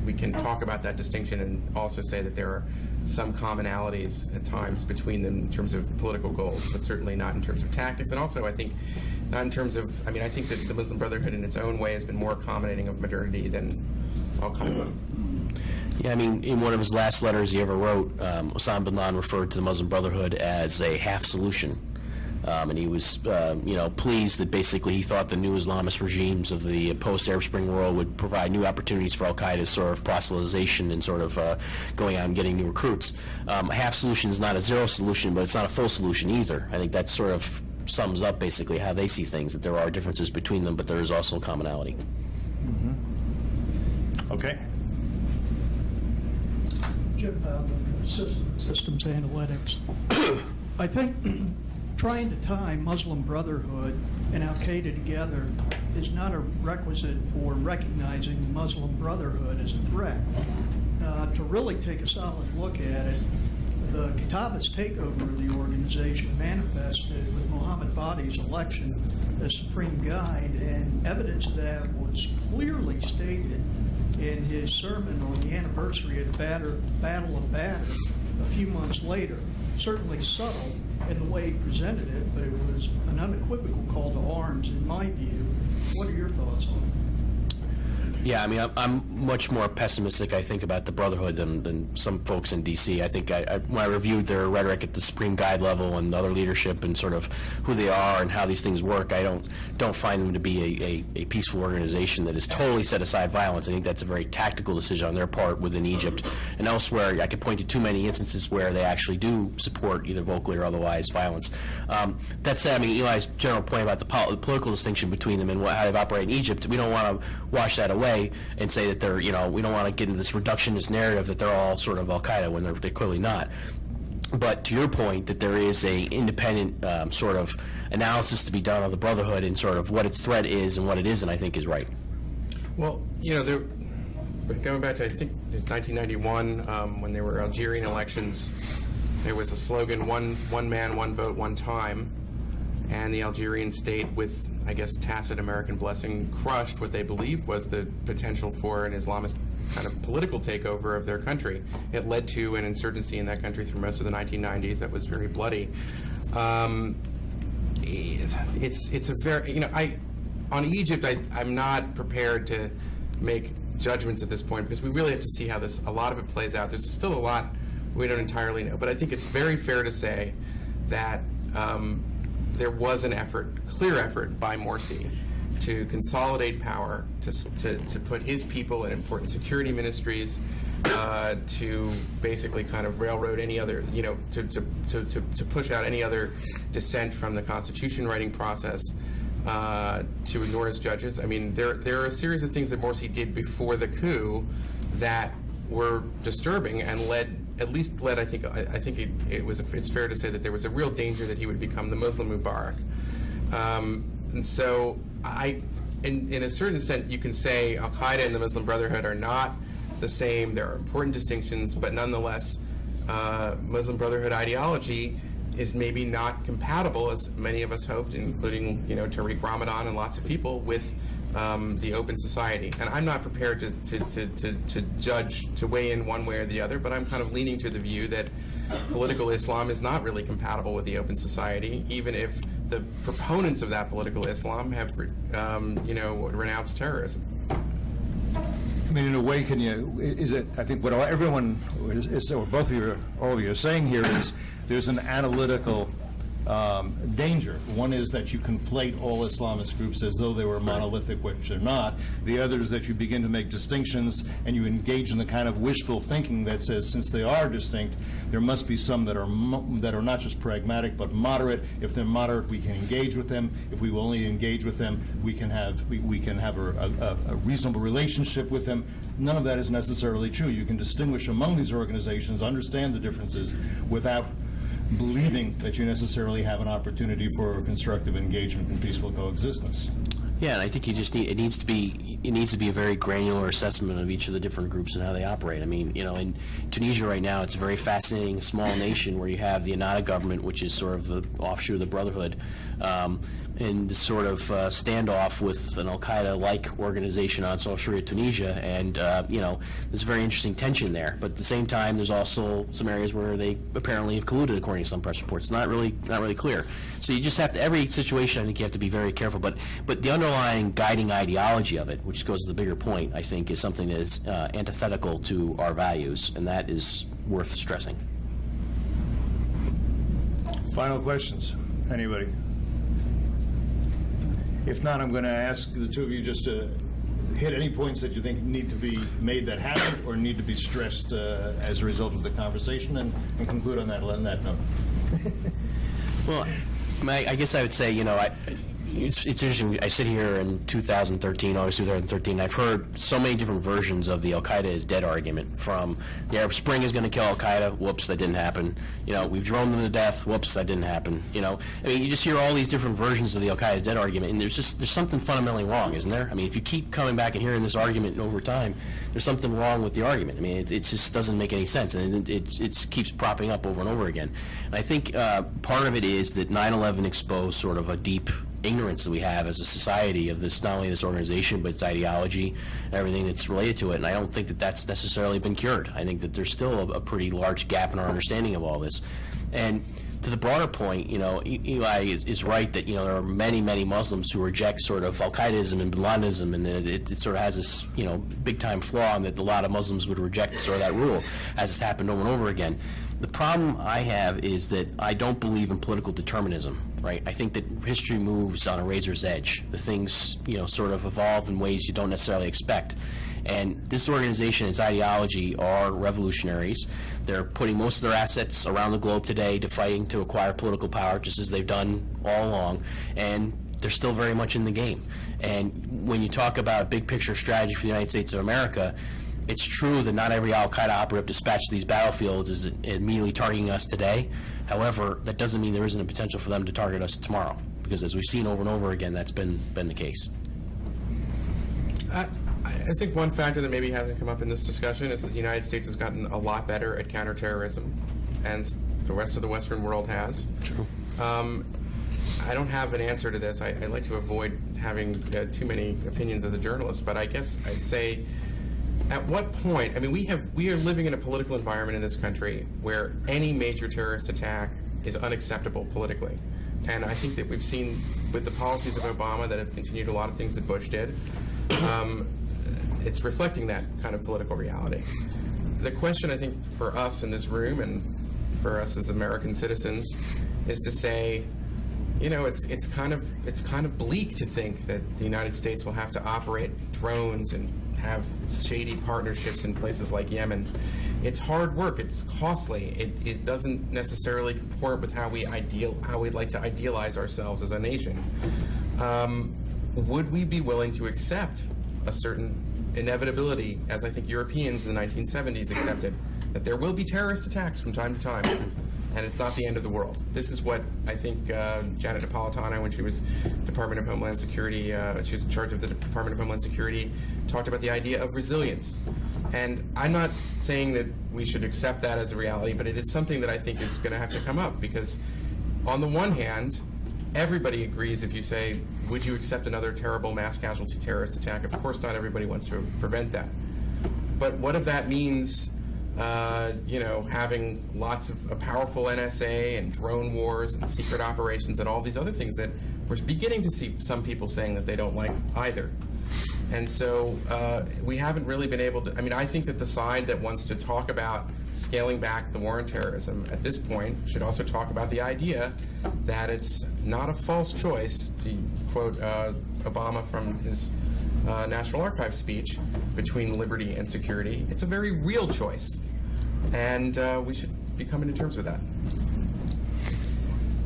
we can talk about that distinction and also say that there are some commonalities at times between them in terms of political goals, but certainly not in terms of tactics. And also, I think, not in terms of, I think that the Muslim Brotherhood in its own way has been more accommodating of modernity than Al-Qaeda. Yeah, I mean, in one of his last letters he ever wrote, Osama bin Laden referred to the Muslim Brotherhood as a half solution. And he was, pleased that basically he thought the new Islamist regimes of the post-Arab Spring world would provide new opportunities for Al-Qaeda's sort of proselytization and sort of going out and getting new recruits. A half solution is not a zero solution, but it's not a full solution either. I think that sort of sums up basically how they see things, that there are differences between them, but there is also commonality. Mm-hmm. Okay. Jim Bowden, Systems Analytics. I think trying to tie Muslim Brotherhood and Al-Qaeda together is not a requisite for recognizing the Muslim Brotherhood as a threat. To really take a solid look at it, the Qaeda's takeover of the organization manifested with Mohammed Badi's election as supreme guide, and evidence of that was clearly stated in his sermon on the anniversary of the Battle of Badr a few months later. Certainly subtle in the way he presented it, but it was an unequivocal call to arms in my view. What are your thoughts on it? Yeah, I mean, I'm much more pessimistic, I think, about the Brotherhood than some folks in D.C. I think when I reviewed their rhetoric at the Supreme Guide level and other leadership and sort of who they are and how these things work, I don't find them to be a peaceful organization that has totally set aside violence. I think that's a very tactical decision on their part within Egypt. And elsewhere, I could point to too many instances where they actually do support, either vocally or otherwise, violence. That said, I mean, Eli's general point about the political distinction between them and how they've operated in Egypt, we don't want to wash that away and say that they're, we don't want to get into this reductionist narrative that they're all sort of Al-Qaeda when they're clearly not. But to your point, that there is a independent sort of analysis to be done of the Brotherhood and sort of what its threat is and what it isn't, I think is right. Well, going back to, I think, 1991, when there were Algerian elections, there was a slogan, one man, one vote, one time, and the Algerian state, with, I guess, tacit American blessing, crushed what they believed was the potential for an Islamist kind of political takeover of their country. It led to an insurgency in that country through most of the 1990s that was very bloody. It's a very, on Egypt, I'm not prepared to make judgments at this point, because we really have to see how a lot of it plays out. There's still a lot we don't entirely know, but I think it's very fair to say that there was an clear effort by Morsi to consolidate power, to put his people in important security ministries, to basically kind of railroad any other, to push out any other dissent from the constitution writing process, to ignore his judges. I mean, there are a series of things that Morsi did before the coup that were disturbing and led, I think it's fair to say that there was a real danger that he would become the Muslim Mubarak. And so in a certain sense, you can say Al-Qaeda and the Muslim Brotherhood are not the same. There are important distinctions, but nonetheless, Muslim Brotherhood ideology is maybe not compatible, as many of us hoped, including Tariq Ramadan and lots of people, with the open society. And I'm not prepared to judge, to weigh in one way or the other, but I'm kind of leaning to the view that political Islam is not really compatible with the open society, even if the proponents of that political Islam have, renounced terrorism. I mean, in a way, I think what everyone is, or both of you, all of you are saying here is there's an analytical danger. One is that you conflate all Islamist groups as though they were monolithic, which they're not. The other is that you begin to make distinctions and you engage in the kind of wishful thinking that says, since they are distinct, there must be some that are not just pragmatic but moderate. If they're moderate, we can engage with them. If we will only engage with them, we can have a reasonable relationship with them. None of that is necessarily true. You can distinguish among these organizations, understand the differences, without believing that you necessarily have an opportunity for constructive engagement and peaceful coexistence. Yeah, and I think it needs to be a very granular assessment of each of the different groups and how they operate. I mean, in Tunisia right now, it's a very fascinating small nation where you have the Ennahda government, which is sort of the offshoot of the Brotherhood, in this sort of standoff with an Al-Qaeda-like organization on South Syria, Tunisia, and there's a very interesting tension there. But at the same time, there's also some areas where they apparently have colluded, according to some press reports. Not really clear. So you just have to, every situation, I think you have to be very careful. But the underlying guiding ideology of it, which goes to the bigger point, I think, is something that is antithetical to our values, and that is worth stressing. Final questions? Anybody? If not, I'm going to ask the two of you just to hit any points that you think need to be made that haven't or need to be stressed as a result of the conversation, and conclude on that note. Well, I guess I would say, it's interesting. I sit here in 2013, August 2013. I've heard so many different versions of the Al-Qaeda is dead argument. From the Arab Spring is going to kill Al-Qaeda. Whoops, that didn't happen. We've droned them to death. Whoops, that didn't happen. I mean, you just hear all these different versions of the Al-Qaeda is dead argument, and there's something fundamentally wrong, isn't there? I mean, if you keep coming back and hearing this argument over time, there's something wrong with the argument. I mean, it just doesn't make any sense, and it keeps propping up over and over again. And I think part of it is that 9/11 exposed sort of a deep ignorance that we have as a society of this, not only this organization, but its ideology and everything that's related to it. And I don't think that that's necessarily been cured. I think that there's still a pretty large gap in our understanding of all this. And to the broader point, Eli is right that, there are many, many Muslims who reject sort of Al-Qaedism and Bin Ladenism, and it sort of has this, big-time flaw in that a lot of Muslims would reject sort of that rule, as has happened over and over again. The problem I have is that I don't believe in political determinism, right? I think that history moves on a razor's edge. The things, sort of evolve in ways you don't necessarily expect. And this organization, its ideology, are revolutionaries. They're putting most of their assets around the globe today to fighting to acquire political power, just as they've done all along. And they're still very much in the game. And when you talk about a big picture strategy for the United States of America, it's true that not every Al-Qaeda operative dispatched to these battlefields is immediately targeting us today. However, that doesn't mean there isn't a potential for them to target us tomorrow, because as we've seen over and over again, that's been the case. I think one factor that maybe hasn't come up in this discussion is that the United States has gotten a lot better at counterterrorism, and the rest of the Western world has. True. I don't have an answer to this. I like to avoid having too many opinions as a journalist, but I guess I'd say, at what point, I mean, we are living in a political environment in this country where any major terrorist attack is unacceptable politically. And I think that we've seen with the policies of Obama that have continued a lot of things that Bush did. It's reflecting that kind of political reality. The question, I think, for us in this room and for us as American citizens is to say, it's kind of bleak to think that the United States will have to operate drones and have shady partnerships in places like Yemen. It's hard work. It's costly. It doesn't necessarily comport with how we'd like to idealize ourselves as a nation. Would we be willing to accept a certain inevitability, as I think Europeans in the 1970s accepted, that there will be terrorist attacks from time to time? and it's not the end of the world. This is what I think Janet Napolitano, when she was Department of Homeland Security, she was in charge of the Department of Homeland Security, talked about the idea of resilience. And I'm not saying that we should accept that as a reality, but it is something that I think is going to have to come up, because on the one hand, everybody agrees if you say, would you accept another terrible mass casualty terrorist attack? Of course not everybody wants to prevent that. But what if that means having lots of a powerful NSA and drone wars and secret operations and all these other things that we're beginning to see some people saying that they don't like either. And so we haven't really been able to, I think that the side that wants to talk about scaling back the war on terrorism at this point should also talk about the idea that it's not a false choice, to quote Obama from his National Archives speech, between liberty and security. It's a very real choice, and we should be coming to terms with that.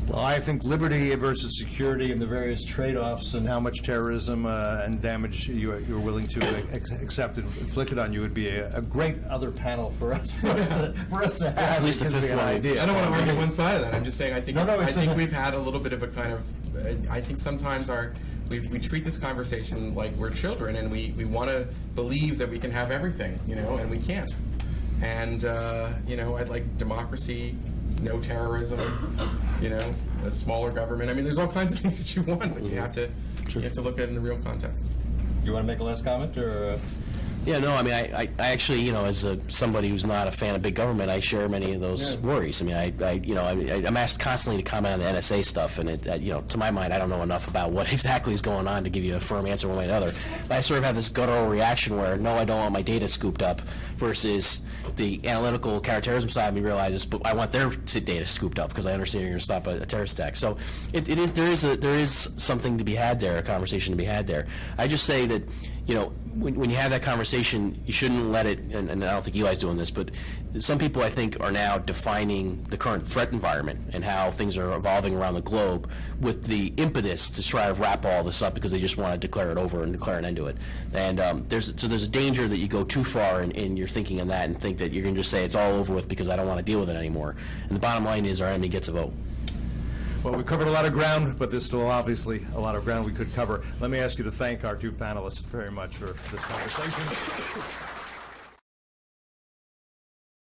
Well, I think liberty versus security and the various trade-offs and how much terrorism and damage you're willing to accept inflicted on you would be a great other panel for us to have. At least the fifth one. Idea. I don't want to argue one side of that. I'm just saying I think I think we've had a little bit of a kind of. I think sometimes we treat this conversation like we're children, and we want to believe that we can have everything, and we can't. And I'd like democracy, no terrorism, a smaller government. there's all kinds of things that you want, but you have to look at it in the real context. You want to make a last comment, or? Yeah, no, I actually, as somebody who's not a fan of big government, I share many of those worries. I'm asked constantly to comment on the NSA stuff, and to my mind, I don't know enough about what exactly is going on to give you a firm answer one way or another. But I sort of have this guttural reaction where, no, I don't want my data scooped up, versus the analytical counterterrorism side of me realizes, but I want their data scooped up because I understand you're going to stop a terrorist attack. So there is something to be had there, a conversation to be had there. I just say that, when you have that conversation, you shouldn't let it, and I don't think Eli's doing this, but some people, I think, are now defining the current threat environment and how things are evolving around the globe with the impetus to try to wrap all this up because they just want to declare it over and declare an end to it. And there's a danger that you go too far in your thinking on that and think that you're going to just say it's all over with because I don't want to deal with it anymore. And the bottom line is our enemy gets a vote. Well, we covered a lot of ground, but there's still obviously a lot of ground we could cover. Let me ask you to thank our two panelists very much for this conversation.